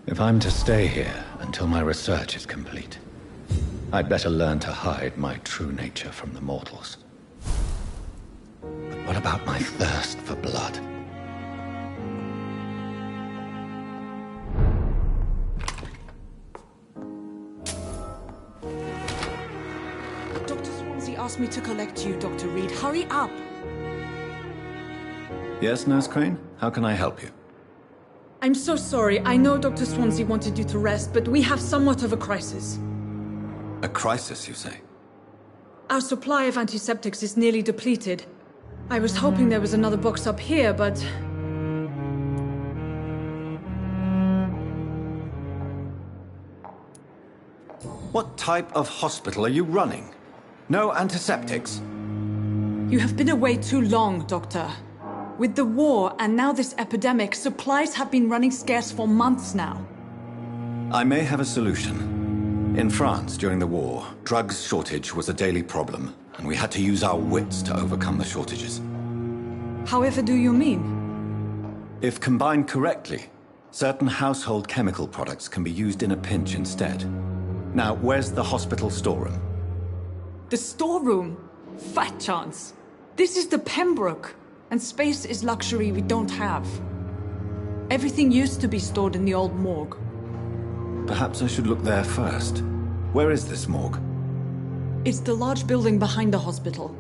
Speaker 3: If I'm to stay here until my research is complete, I'd better learn to hide my true nature from the mortals. But what about my thirst for blood?
Speaker 13: Dr. Swansea asked me to collect you, Dr. Reed. Hurry up!
Speaker 3: Yes, Nurse Crane? How can I help you?
Speaker 13: I'm so sorry. I know Dr. Swansea wanted you to rest, but we have somewhat of a crisis.
Speaker 3: A crisis, you say?
Speaker 13: Our supply of antiseptics is nearly depleted. I was hoping there was another box up here, but...
Speaker 3: What type of hospital are you running? No antiseptics?
Speaker 13: You have been away too long, Doctor. With the war and now this epidemic, supplies have been running scarce for months now.
Speaker 3: I may have a solution. In France, during the war, drugs shortage was a daily problem, and we had to use our wits to overcome the shortages.
Speaker 13: However do you mean?
Speaker 3: If combined correctly, certain household chemical products can be used in a pinch instead. Now, where's the hospital storeroom?
Speaker 13: The storeroom? Fat chance. This is the Pembroke, and space is luxury we don't have. Everything used to be stored in the old morgue.
Speaker 3: Perhaps I should look there first. Where is this morgue?
Speaker 13: It's the large building behind the hospital.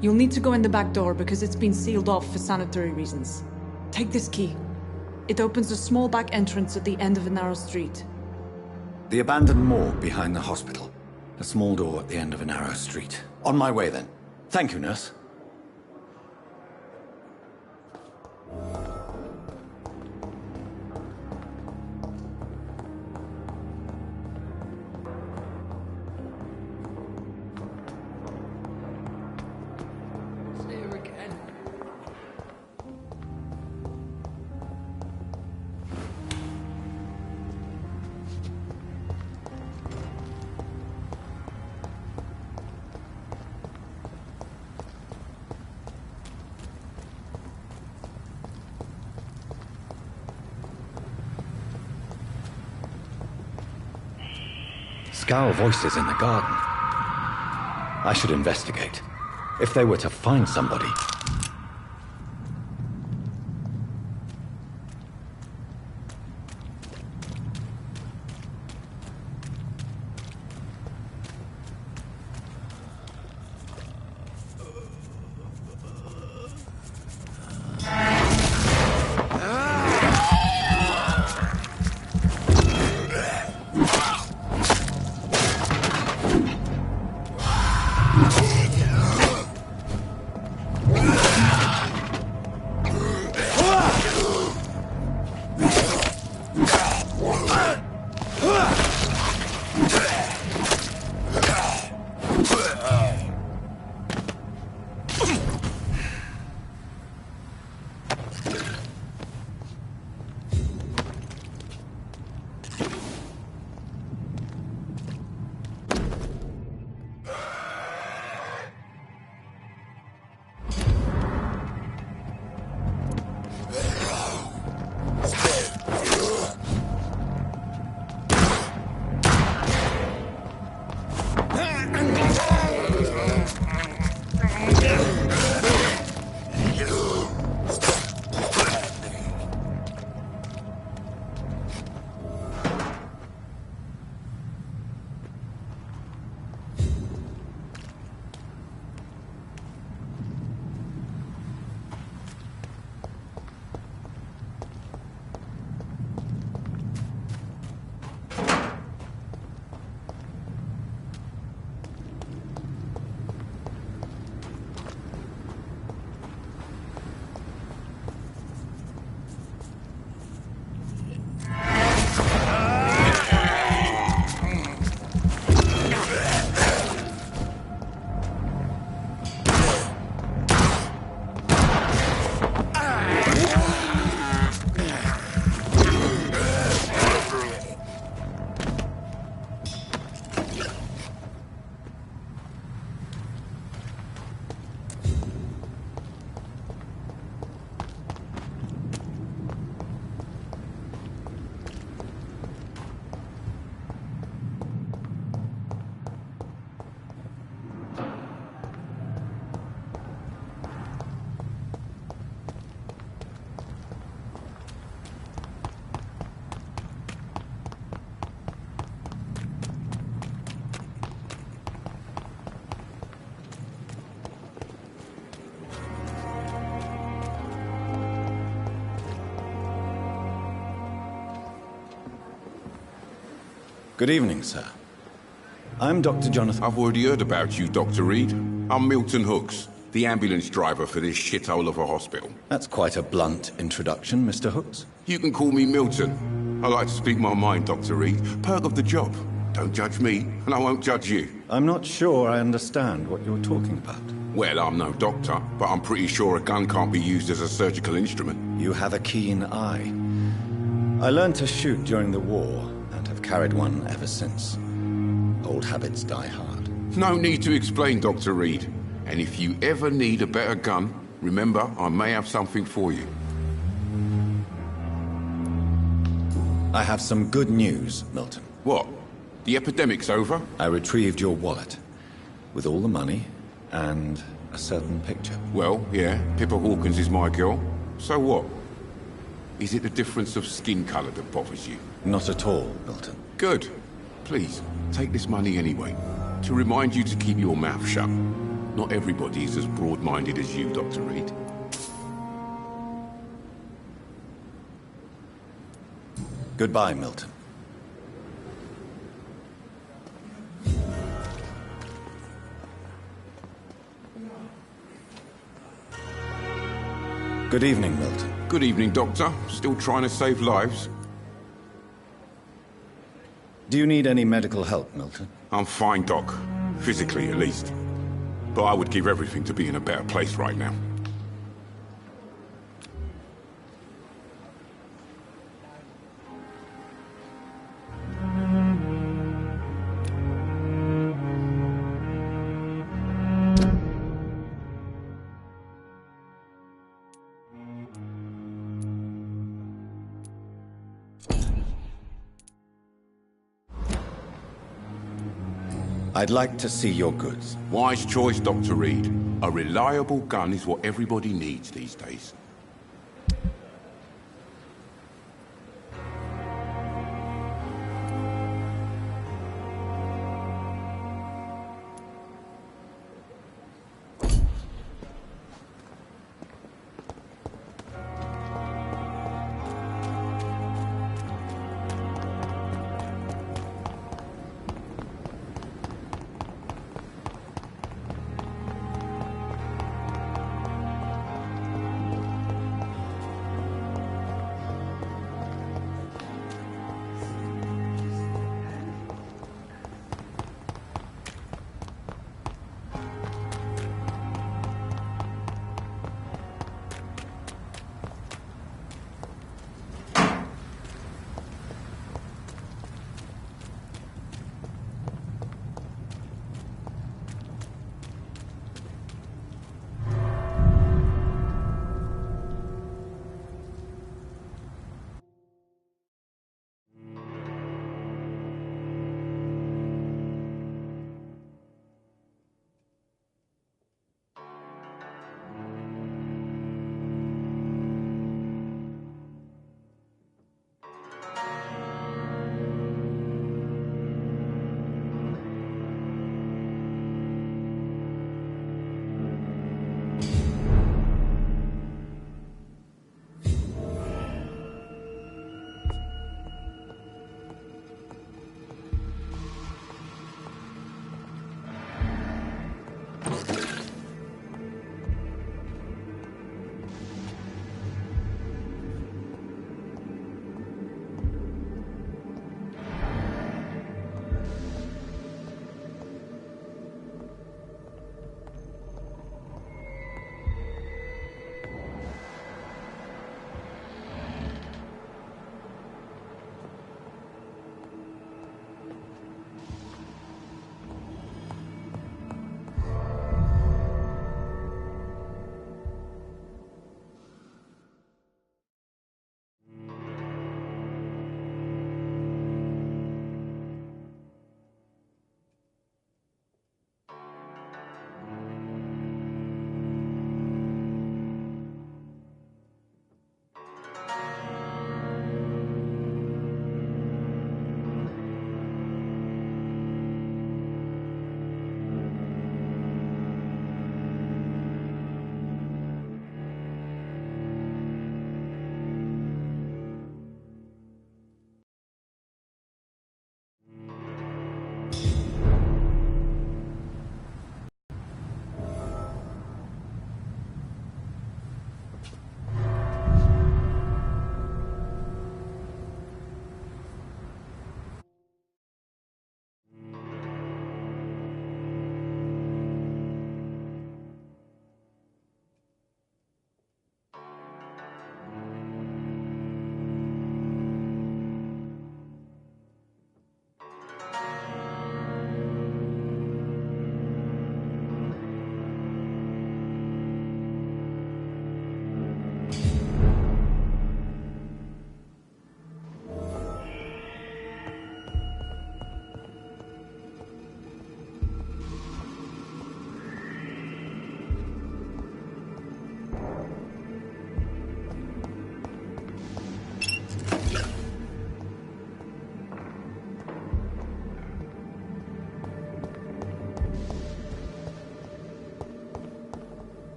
Speaker 13: You'll need to go in the back door because it's been sealed off for sanitary reasons. Take this key. It opens a small back entrance at the end of a narrow street.
Speaker 3: The abandoned morgue behind the hospital. A small door at the end of a narrow street. On my way then. Thank you, nurse. Scowl voices in the garden. I should investigate. If they were to find somebody... Good evening, sir. I'm Dr. Jonathan...
Speaker 14: I've already heard about you, Dr. Reed. I'm Milton Hooks, the ambulance driver for this shithole of a hospital.
Speaker 3: That's quite a blunt introduction, Mr. Hooks.
Speaker 14: You can call me Milton. I like to speak my mind, Dr. Reed. Perk of the job. Don't judge me, and I won't judge you.
Speaker 3: I'm not sure I understand what you're talking about.
Speaker 14: Well, I'm no doctor, but I'm pretty sure a gun can't be used as a surgical instrument.
Speaker 3: You have a keen eye. I learned to shoot during the war, and have carried one ever since. Old habits die hard.
Speaker 14: No need to explain, Dr. Reed. And if you ever need a better gun, remember, I may have something for you.
Speaker 3: I have some good news, Milton.
Speaker 14: What? The epidemic's over?
Speaker 3: I retrieved your wallet, with all the money, and a certain picture.
Speaker 14: Well, yeah, Pippa Hawkins is my girl. So what? Is it the difference of skin color that bothers you?
Speaker 3: Not at all, Milton.
Speaker 14: Good. Please, take this money anyway. To remind you to keep your mouth shut. Not everybody is as broad-minded as you, Dr. Reed.
Speaker 3: Goodbye, Milton. Good evening, Milton.
Speaker 14: Good evening, Doctor. Still trying to save lives?
Speaker 3: Do you need any medical help, Milton?
Speaker 14: I'm fine, Doc. Physically, at least. But I would give everything to be in a better place right now.
Speaker 3: I'd like to see your goods.
Speaker 14: Wise choice, Dr. Reed. A reliable gun is what everybody needs these days.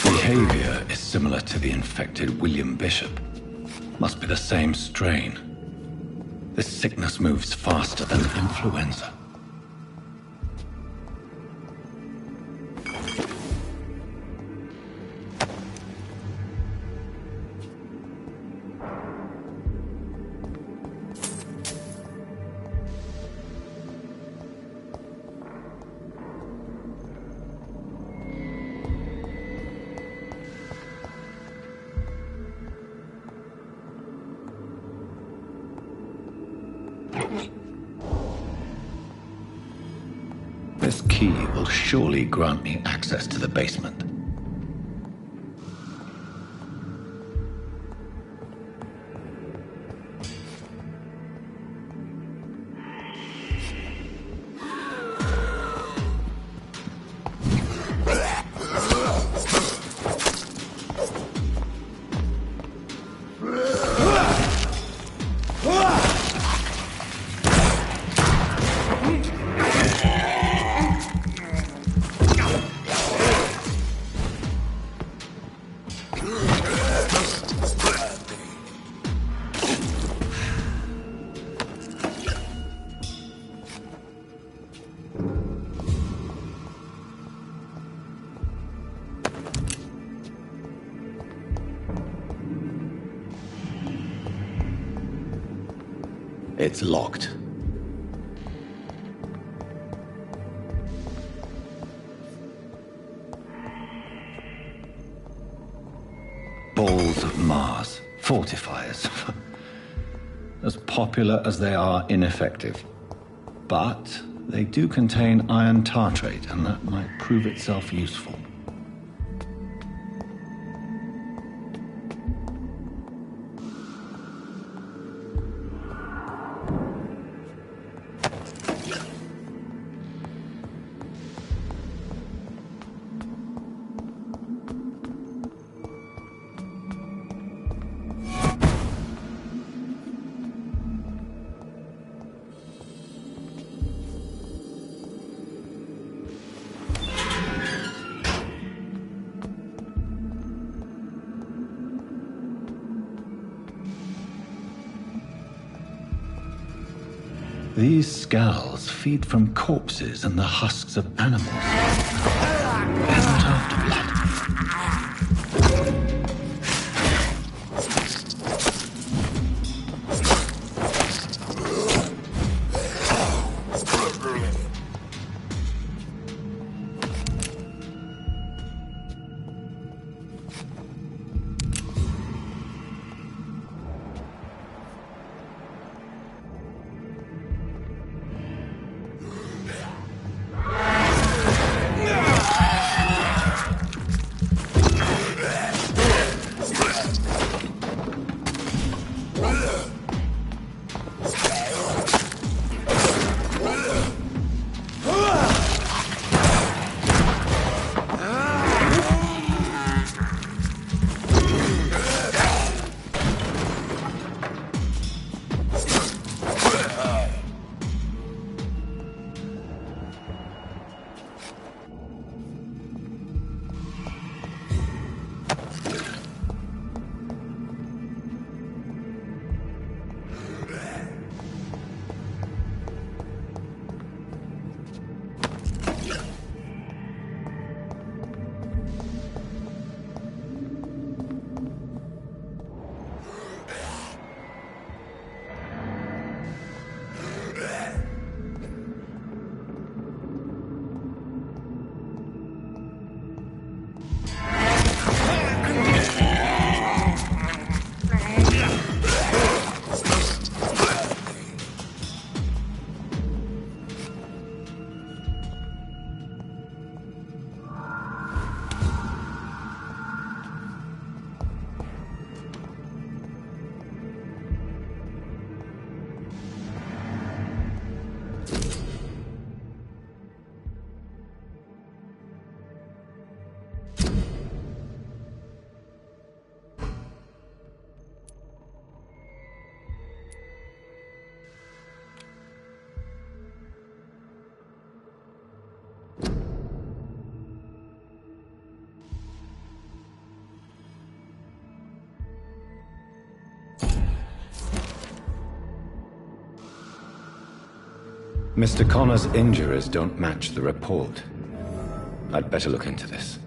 Speaker 3: Behavior is similar to the infected William Bishop. Must be the same strain. This sickness moves faster than influenza. This key will surely grant me access to the basement. It's locked. Balls of Mars, fortifiers. As popular as they are ineffective. But they do contain iron tartrate, and that might prove itself useful. These scowls feed from corpses and the husks of animals. They're not after blood. Mr. Connor's injuries don't match the report. I'd better look into this.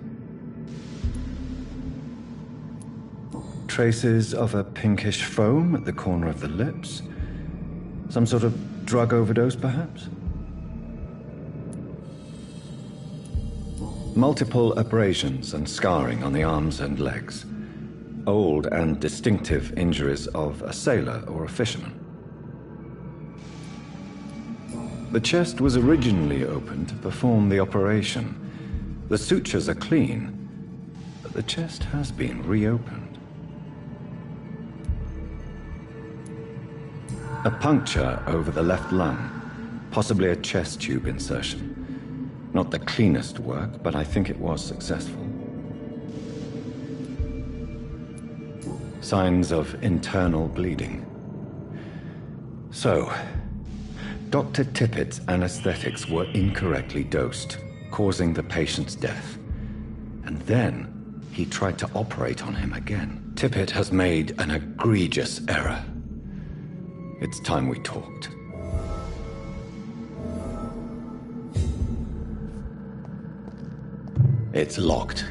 Speaker 3: Traces of a pinkish foam at the corner of the lips. Some sort of drug overdose, perhaps? Multiple abrasions and scarring on the arms and legs. Old and distinctive injuries of a sailor or a fisherman. The chest was originally opened to perform the operation. The sutures are clean, but the chest has been reopened. A puncture over the left lung, possibly a chest tube insertion. Not the cleanest work, but I think it was successful. Signs of internal bleeding. So, Dr. Tippett's anesthetics were incorrectly dosed, causing the patient's death. And then, he tried to operate on him again. Tippett has made an egregious error. It's time we talked. It's locked.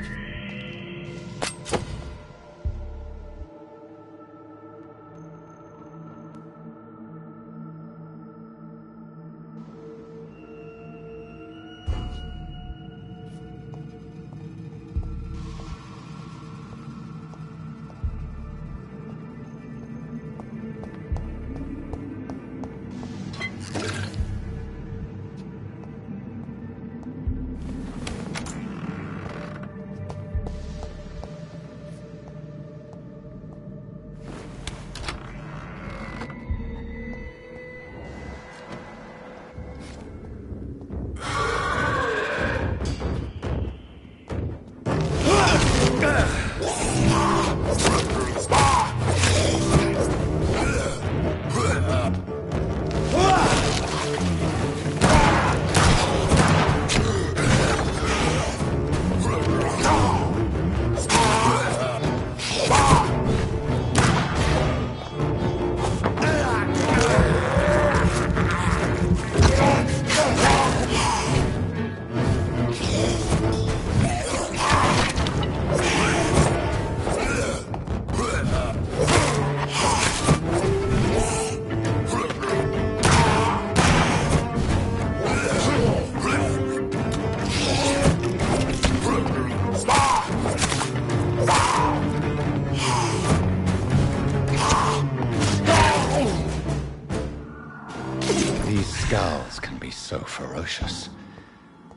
Speaker 3: So ferocious.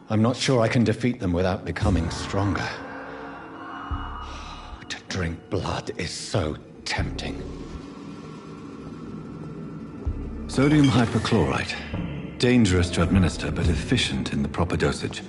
Speaker 3: I'm not sure I can defeat them without becoming stronger. To drink blood is so tempting. Sodium hypochlorite. Dangerous to administer, but efficient in the proper dosage.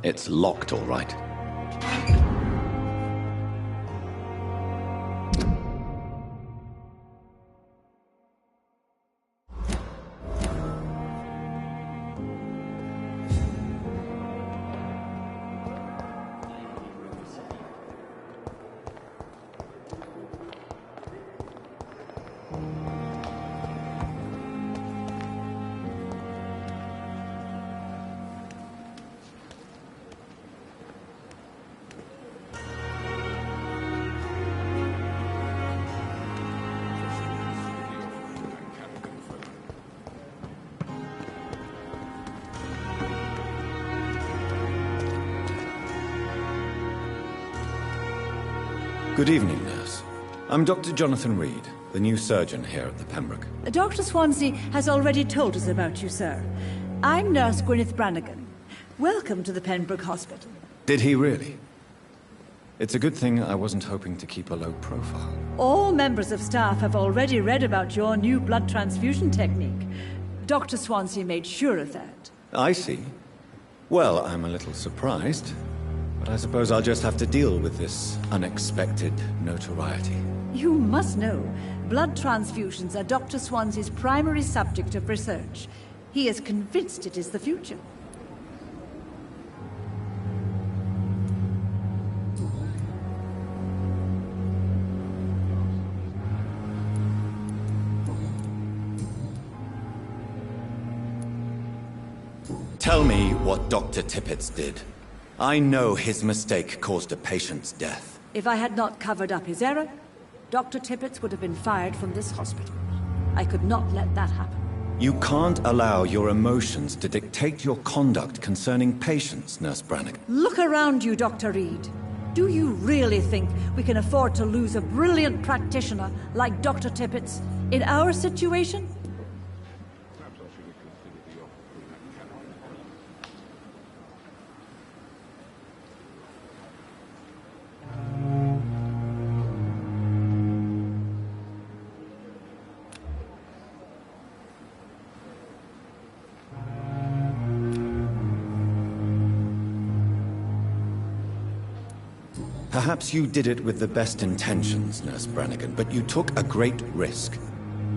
Speaker 3: It's locked, all right. Good evening, nurse. I'm Dr. Jonathan Reed, the new surgeon here at the Pembroke.
Speaker 15: Dr. Swansea has already told us about you, sir. I'm Nurse Gwyneth Brannigan. Welcome to the Pembroke Hospital.
Speaker 3: Did he really? It's a good thing I wasn't hoping to keep a low profile.
Speaker 15: All members of staff have already read about your new blood transfusion technique. Dr. Swansea made sure of that.
Speaker 3: I see. Well, I'm a little surprised, but I suppose I'll just have to deal with this unexpected notoriety.
Speaker 15: You must know, blood transfusions are Dr. Swansea's primary subject of research. He is convinced it is the future.
Speaker 3: Tell me what Dr. Tippett did. I know his mistake caused a patient's death.
Speaker 15: If I had not covered up his error, Dr. Tippett would have been fired from this hospital. I could not let that happen.
Speaker 3: You can't allow your emotions to dictate your conduct concerning patients, Nurse Brannigan.
Speaker 15: Look around you, Dr. Reed. Do you really think we can afford to lose a brilliant practitioner like Dr. Tippett in our situation?
Speaker 3: Perhaps you did it with the best intentions, Nurse Brannigan, but you took a great risk.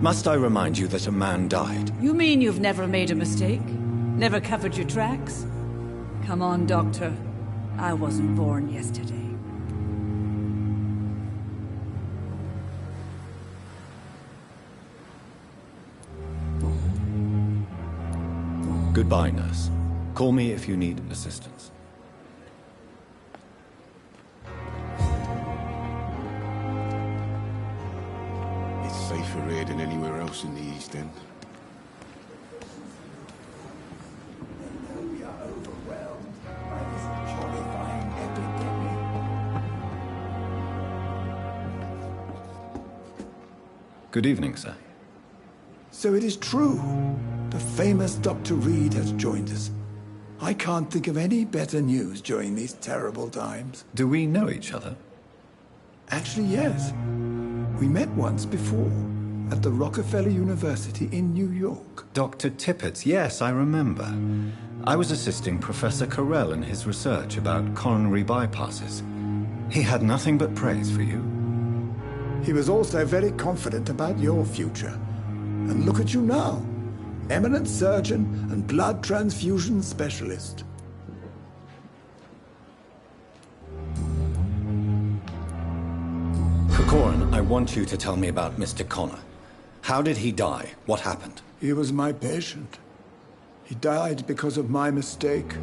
Speaker 3: Must I remind you that a man died?
Speaker 15: You mean you've never made a mistake? Never covered your tracks? Come on, Doctor. I wasn't born yesterday.
Speaker 3: Goodbye, nurse. Call me if you need assistance.
Speaker 14: It's safer here than anywhere else in the East End.
Speaker 12: We are overwhelmed by this horrifying epidemic.
Speaker 3: Good evening, sir.
Speaker 12: So it is true. The famous Dr. Reed has joined us. I can't think of any better news during these terrible times.
Speaker 3: Do we know each other?
Speaker 12: Actually, yes. We met once before, at the Rockefeller University in New York.
Speaker 3: Dr. Tippett, yes, I remember. I was assisting Professor Carell in his research about coronary bypasses. He had nothing but praise for you.
Speaker 12: He was also very confident about your future. And look at you now. Eminent surgeon and blood transfusion specialist.
Speaker 3: Corcoran, I want you to tell me about Mr. Connor. How did he die? What happened?
Speaker 12: He was my patient. He died because of my mistake.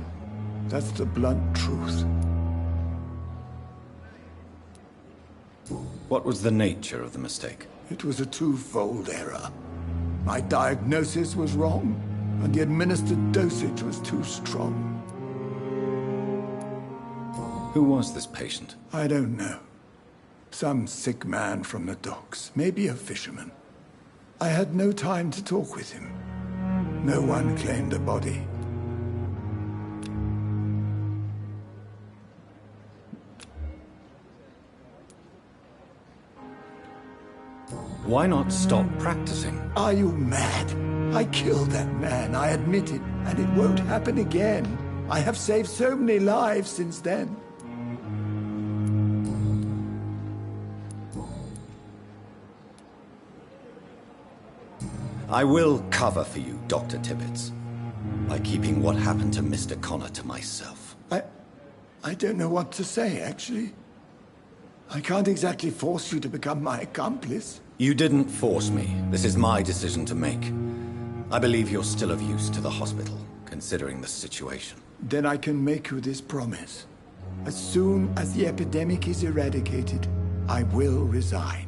Speaker 12: That's the blunt truth.
Speaker 3: What was the nature of the mistake?
Speaker 12: It was a twofold error. My diagnosis was wrong, and the administered dosage was too strong.
Speaker 3: Who was this patient?
Speaker 12: I don't know. Some sick man from the docks, maybe a fisherman. I had no time to talk with him. No one claimed a body.
Speaker 3: Why not stop practicing?
Speaker 12: Are you mad? I killed that man, I admit it, and it won't happen again. I have saved so many lives since then.
Speaker 3: I will cover for you, Dr. Tippett, by keeping what happened to Mr. Connor to myself.
Speaker 12: I don't know what to say, actually. I can't exactly force you to become my accomplice.
Speaker 3: You didn't force me. This is my decision to make. I believe you're still of use to the hospital, considering the situation.
Speaker 12: Then I can make you this promise. As soon as the epidemic is eradicated, I will resign.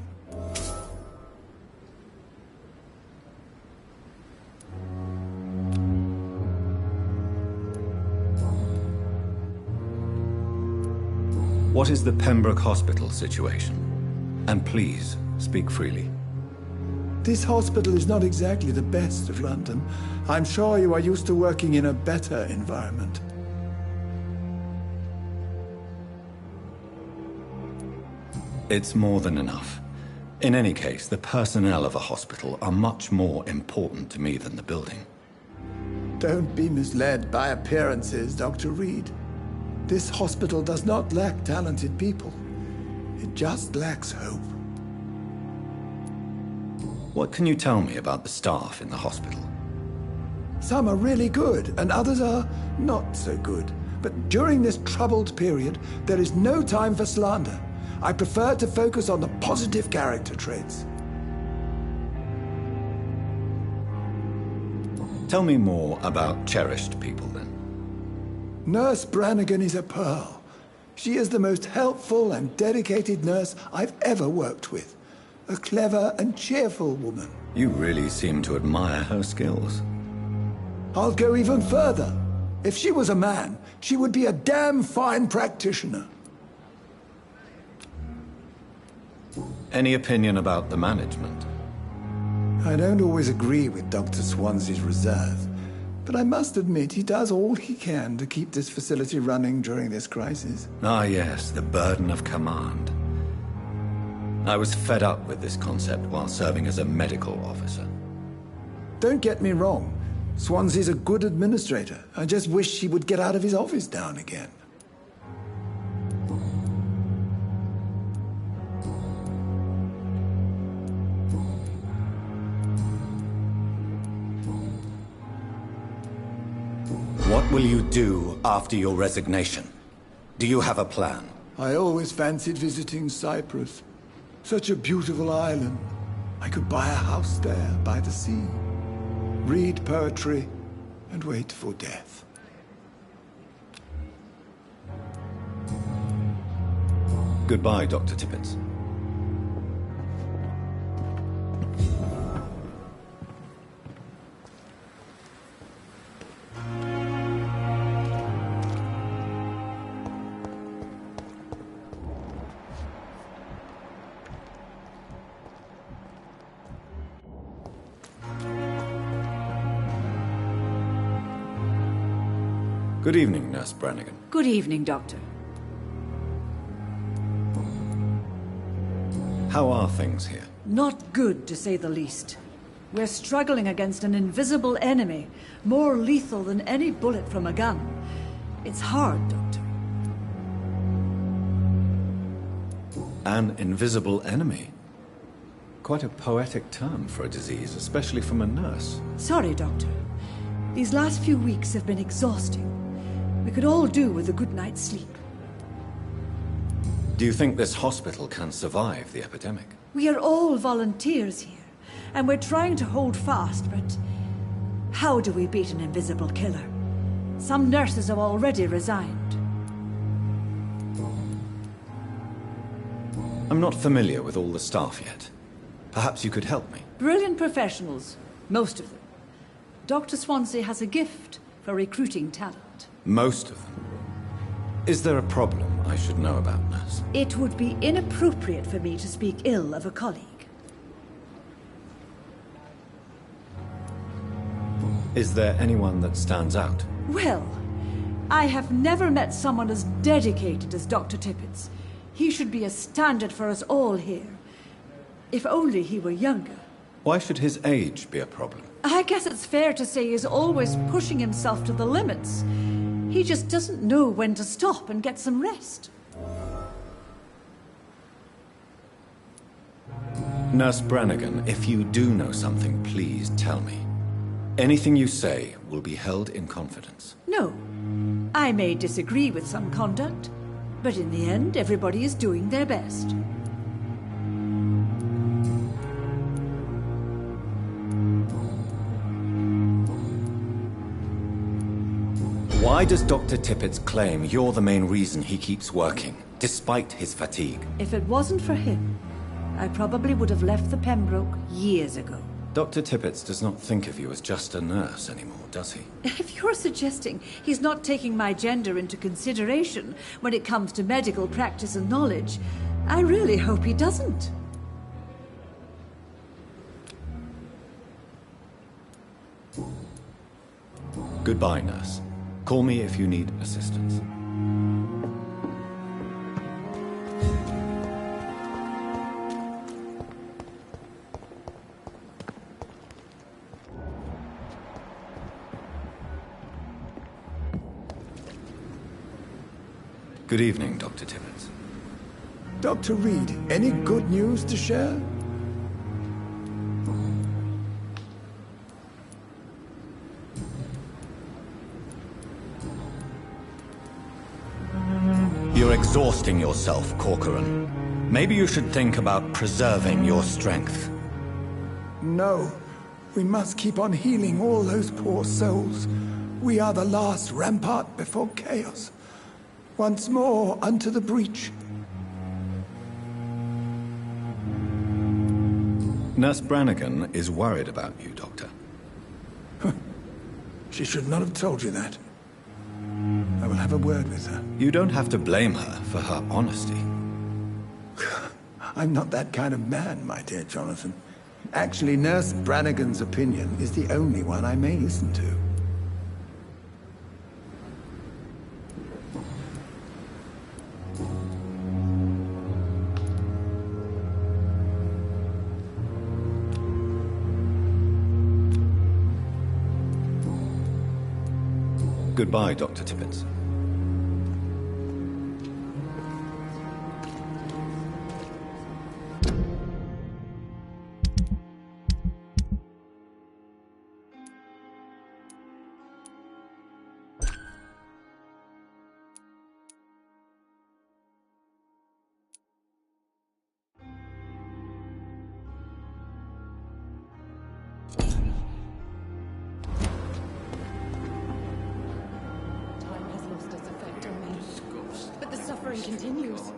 Speaker 3: What is the Pembroke Hospital situation? And please, speak freely.
Speaker 12: This hospital is not exactly the best of London. I'm sure you are used to working in a better environment.
Speaker 3: It's more than enough. In any case, the personnel of a hospital are much more important to me than the building.
Speaker 12: Don't be misled by appearances, Dr. Reed. This hospital does not lack talented people. It just lacks hope.
Speaker 3: What can you tell me about the staff in the hospital?
Speaker 12: Some are really good, and others are not so good. But during this troubled period, there is no time for slander. I prefer to focus on the positive character traits.
Speaker 3: Tell me more about cherished people, then.
Speaker 12: Nurse Brannigan is a pearl. She is the most helpful and dedicated nurse I've ever worked with. A clever and cheerful woman.
Speaker 3: You really seem to admire her skills.
Speaker 12: I'll go even further. If she was a man, she would be a damn fine practitioner.
Speaker 3: Any opinion about the management?
Speaker 12: I don't always agree with Dr. Swansea's reserve, but I must admit he does all he can to keep this facility running during this crisis.
Speaker 3: Ah, yes, the burden of command. I was fed up with this concept while serving as a medical officer.
Speaker 12: Don't get me wrong. Swansea's a good administrator. I just wish he would get out of his office now and again.
Speaker 3: What will you do after your resignation? Do you have a plan?
Speaker 12: I always fancied visiting Cyprus. Such a beautiful island. I could buy a house there by the sea, read poetry, and wait for death.
Speaker 3: Goodbye, Dr. Tippett. Good evening, Nurse Brannigan.
Speaker 15: Good evening, Doctor.
Speaker 3: How are things here?
Speaker 15: Not good, to say the least. We're struggling against an invisible enemy, more lethal than any bullet from a gun. It's hard, Doctor.
Speaker 3: An invisible enemy? Quite a poetic term for a disease, especially from a nurse.
Speaker 15: Sorry, Doctor. These last few weeks have been exhausting. We could all do with a good night's sleep.
Speaker 3: Do you think this hospital can survive the epidemic?
Speaker 15: We are all volunteers here, and we're trying to hold fast, but how do we beat an invisible killer? Some nurses have already resigned.
Speaker 3: I'm not familiar with all the staff yet. Perhaps you could help me.
Speaker 15: Brilliant professionals, most of them. Dr. Swansea has a gift for recruiting talent.
Speaker 3: Most of them? Is there a problem I should know about, nurse?
Speaker 15: It would be inappropriate for me to speak ill of a colleague.
Speaker 3: Is there anyone that stands out?
Speaker 15: Well, I have never met someone as dedicated as Dr. Tippett's. He should be a standard for us all here. If only he were younger.
Speaker 3: Why should his age be a problem?
Speaker 15: I guess it's fair to say he's always pushing himself to the limits. He just doesn't know when to stop and get some rest.
Speaker 3: Nurse Brannigan, if you do know something, please tell me. Anything you say will be held in confidence.
Speaker 15: No. I may disagree with some conduct, but in the end, everybody is doing their best.
Speaker 3: Why does Dr. Tippett claim you're the main reason he keeps working, despite his fatigue?
Speaker 15: If it wasn't for him, I probably would have left the Pembroke years ago.
Speaker 3: Dr. Tippett does not think of you as just a nurse anymore, does he?
Speaker 15: If you're suggesting he's not taking my gender into consideration when it comes to medical practice and knowledge, I really hope he doesn't.
Speaker 3: Goodbye, nurse. Call me if you need assistance. Good evening, Dr. Tippett.
Speaker 12: Dr. Reed, any good news to share?
Speaker 3: You're exhausting yourself, Corcoran. Maybe you should think about preserving your strength.
Speaker 12: No. We must keep on healing all those poor souls. We are the last rampart before chaos. Once more, unto the breach.
Speaker 3: Nurse Brannigan is worried about you, Doctor.
Speaker 12: She should not have told you that. I will have a word with her.
Speaker 3: You don't have to blame her for her honesty.
Speaker 12: I'm not that kind of man, my dear Jonathan. Actually, Nurse Brannigan's opinion is the only one I may listen to.
Speaker 3: Goodbye, Dr. Tippett.
Speaker 9: Continues.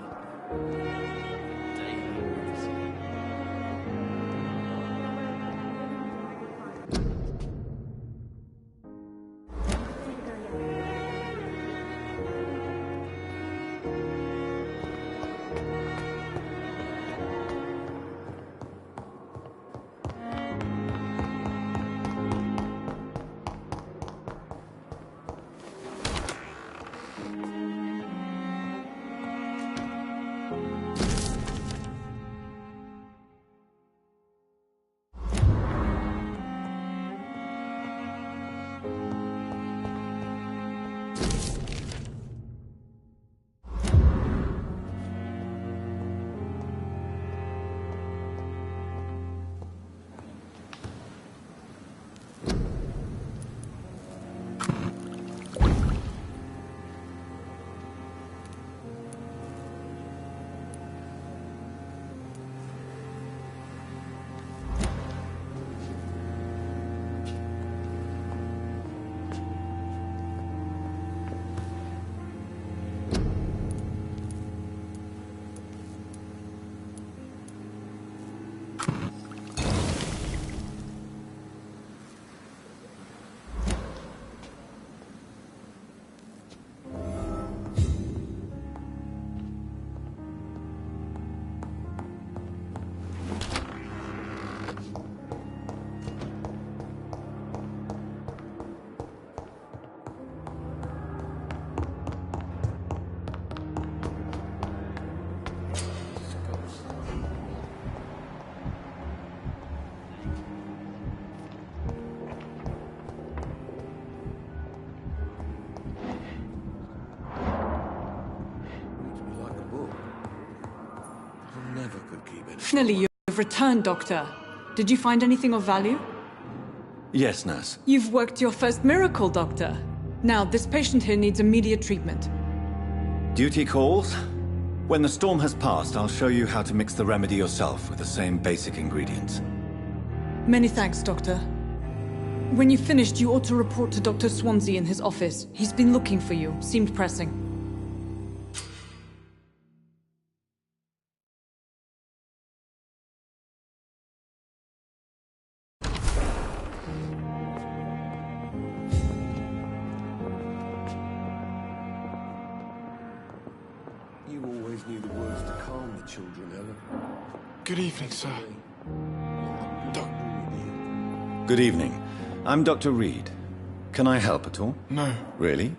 Speaker 13: Finally, you've returned, Doctor. Did you find anything of value?
Speaker 3: Yes, nurse.
Speaker 13: You've worked your first miracle, Doctor. Now, this patient here needs immediate treatment.
Speaker 3: Duty calls. When the storm has passed, I'll show you how to mix the remedy yourself with the same basic ingredients.
Speaker 13: Many thanks, Doctor. When you've finished, you ought to report to Dr. Swansea in his office. He's been looking for you. Seemed pressing.
Speaker 4: You always knew the words to calm the children, Ellen.
Speaker 6: Good evening, sir.
Speaker 3: Good evening. I'm Dr. Reed. Can I help at all?
Speaker 6: No.
Speaker 3: Really?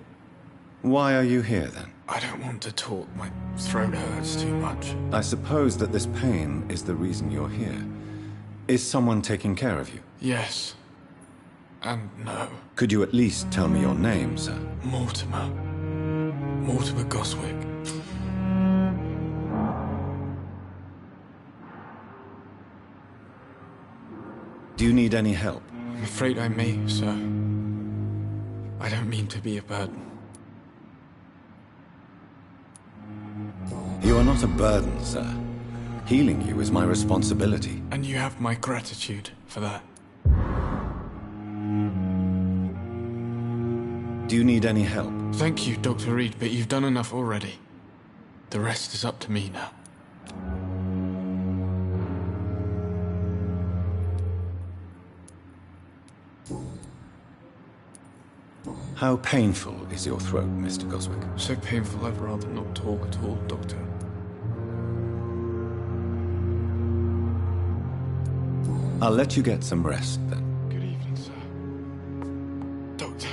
Speaker 3: Why are you here, then?
Speaker 6: I don't want to talk. My throat hurts too much.
Speaker 3: I suppose that this pain is the reason you're here. Is someone taking care of you?
Speaker 6: Yes. And no.
Speaker 3: Could you at least tell me your name, sir?
Speaker 6: Mortimer. Mortimer Goswick.
Speaker 3: Do you need any help?
Speaker 6: I'm afraid I may, sir. I don't mean to be a burden.
Speaker 3: You are not a burden, sir. Healing you is my responsibility.
Speaker 6: And you have my gratitude for that.
Speaker 3: Do you need any help?
Speaker 6: Thank you, Dr. Reed, but you've done enough already. The rest is up to me now.
Speaker 3: How painful is your throat, Mr. Goswick?
Speaker 6: So painful I'd rather not talk at all, Doctor.
Speaker 3: I'll let you get some rest, then.
Speaker 6: Good evening, sir. Doctor.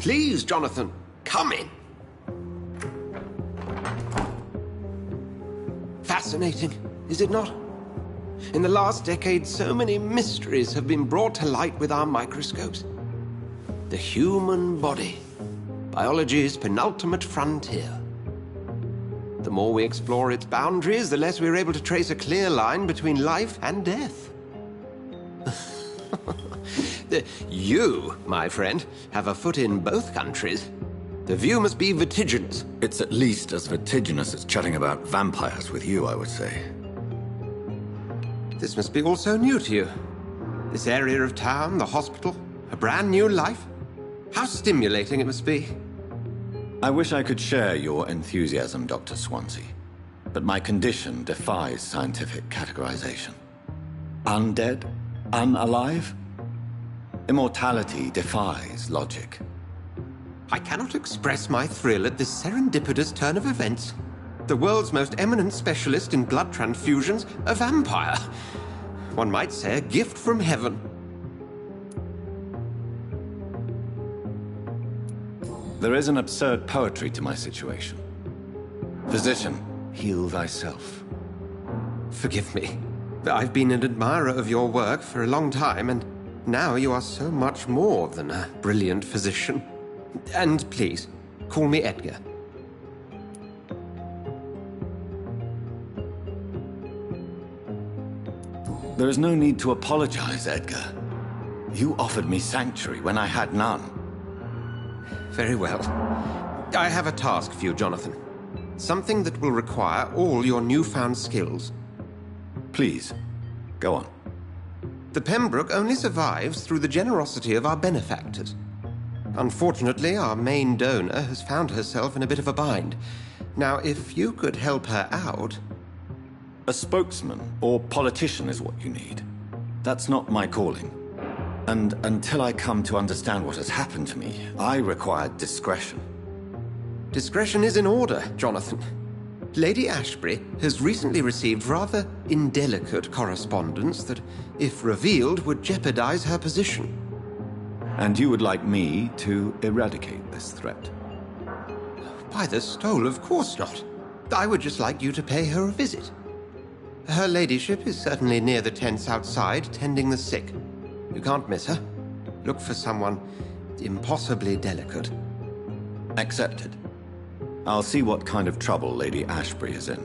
Speaker 7: Please, Jonathan, come in. Fascinating, is it not? In the last decade, so many mysteries have been brought to light with our microscopes. The human body, biology's penultimate frontier. The more we explore its boundaries, the less we're able to trace a clear line between life and death. You, my friend, have a foot in both countries. The view must be vertiginous.
Speaker 8: It's at least as vertiginous as chatting about vampires with you, I would say.
Speaker 7: This must be all so new to you. This area of town, the hospital, a brand new life. How stimulating it must be.
Speaker 3: I wish I could share your enthusiasm, Dr. Swansea, but my condition defies scientific categorization. Undead? Unalive? Immortality defies logic.
Speaker 7: I cannot express my thrill at this serendipitous turn of events. The world's most eminent specialist in blood transfusions, a vampire. One might say a gift from heaven.
Speaker 3: There is an absurd poetry to my situation. Physician, heal thyself.
Speaker 7: Forgive me. I've been an admirer of your work for a long time, and now you are so much more than a brilliant physician. And please, call me Edgar.
Speaker 3: There is no need to apologize, Edgar. You offered me sanctuary when I had none.
Speaker 7: Very well. I have a task for you, Jonathan. Something that will require all your newfound skills.
Speaker 3: Please, go on.
Speaker 7: The Pembroke only survives through the generosity of our benefactors. Unfortunately, our main donor has found herself in a bit of a bind. Now, if you could help her out...
Speaker 3: A spokesman or politician is what you need. That's not my calling. And until I come to understand what has happened to me, I require discretion.
Speaker 7: Discretion is in order, Jonathan. Lady Ashbury has recently received rather indelicate correspondence that, if revealed, would jeopardize her position.
Speaker 3: And you would like me to eradicate this threat?
Speaker 7: By the stole, of course not. I would just like you to pay her a visit. Her ladyship is certainly near the tents outside, tending the sick. You can't miss her. Look for someone impossibly delicate.
Speaker 3: Accepted. I'll see what kind of trouble Lady Ashbury is in.